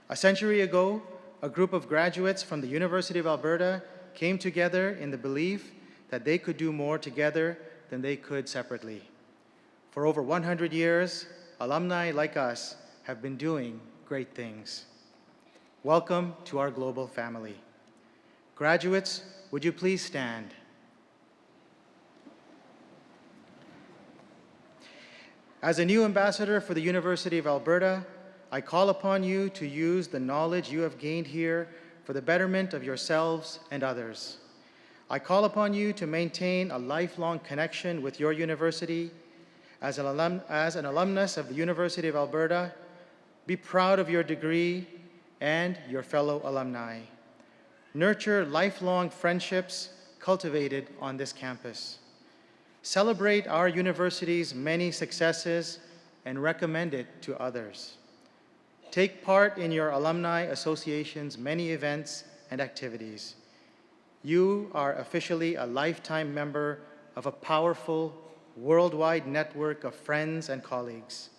A century ago, a group of graduates from the University of Alberta came together in the belief that they could do more together than they could separately. For over 100 years, alumni like us have been doing great things. Welcome to our global family. Graduates, would you please stand? As a new ambassador for the University of Alberta, I call upon you to use the knowledge you have gained here for the betterment of yourselves and others. I call upon you to maintain a lifelong connection with your university. As an alumnus of the University of Alberta, be proud of your degree and your fellow alumni. Nurture lifelong friendships cultivated on this campus. Celebrate our university's many successes and recommend it to others. Take part in your Alumni Association's many events and activities. You are officially a lifetime member of a powerful, worldwide network of friends and colleagues.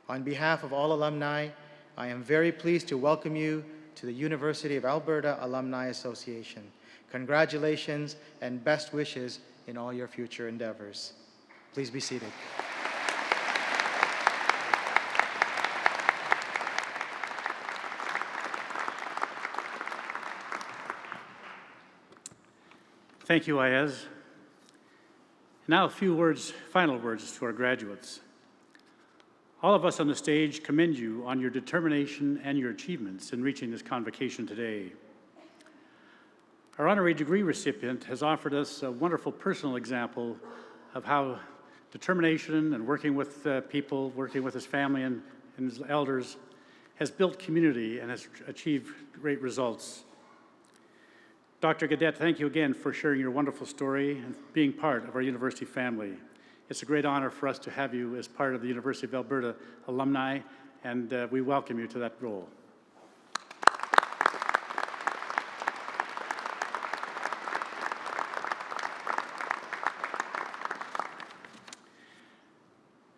On behalf of all alumni, I am very pleased to welcome you to the University of Alberta Alumni Association. Congratulations and best wishes in all your future endeavors. Please be seated. Thank you, Ayaz. Now a few words, final words to our graduates. All of us on the stage commend you on your determination and your achievements in reaching this convocation today. Our honorary degree recipient has offered us a wonderful personal example of how determination and working with people, working with his family and his elders, has built community and has achieved great results. Dr. Gaudet, thank you again for sharing your wonderful story and being part of our university family. It's a great honor for us to have you as part of the University of Alberta alumni, and we welcome you to that role.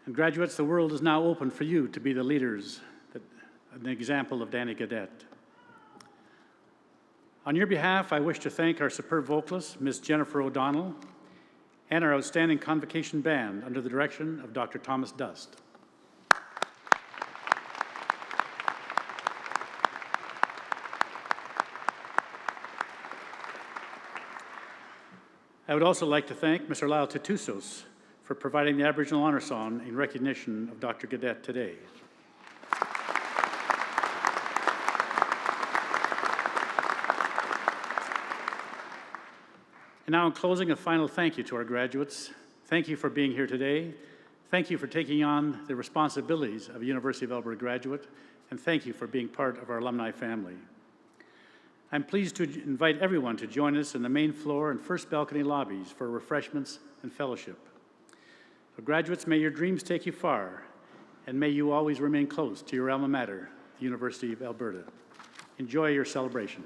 And graduates, the world is now open for you to be the leaders, an example of Danny Gaudet. On your behalf, I wish to thank our superb vocalist, Ms. Jennifer O'Donnell, and our outstanding Convocation band under the direction of Dr. Thomas Dust. I would also like to thank Mr. Latta-Soz for providing the Aboriginal Honor Song in recognition of Dr. Gaudet today. And now in closing, a final thank you to our graduates. Thank you for being here today. Thank you for taking on the responsibilities of a University of Alberta graduate, and thank you for being part of our alumni family. I'm pleased to invite everyone to join us in the main floor and first balcony lobbies for refreshments and fellowship. So graduates, may your dreams take you far, and may you always remain close to your alma mater, the University of Alberta. Enjoy your celebration.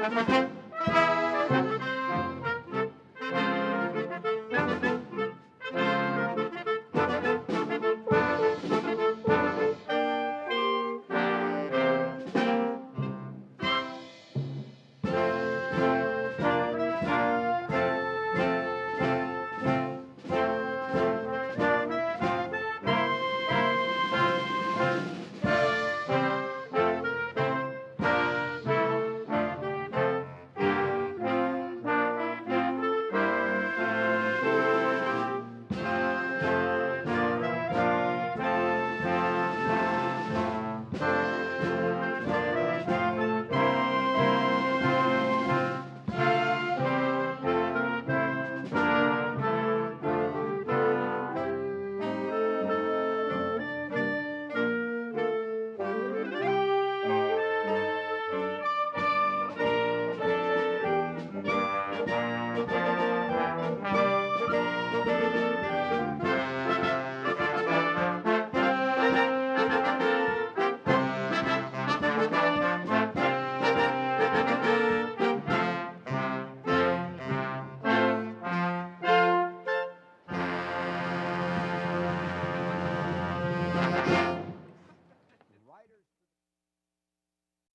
Thank you.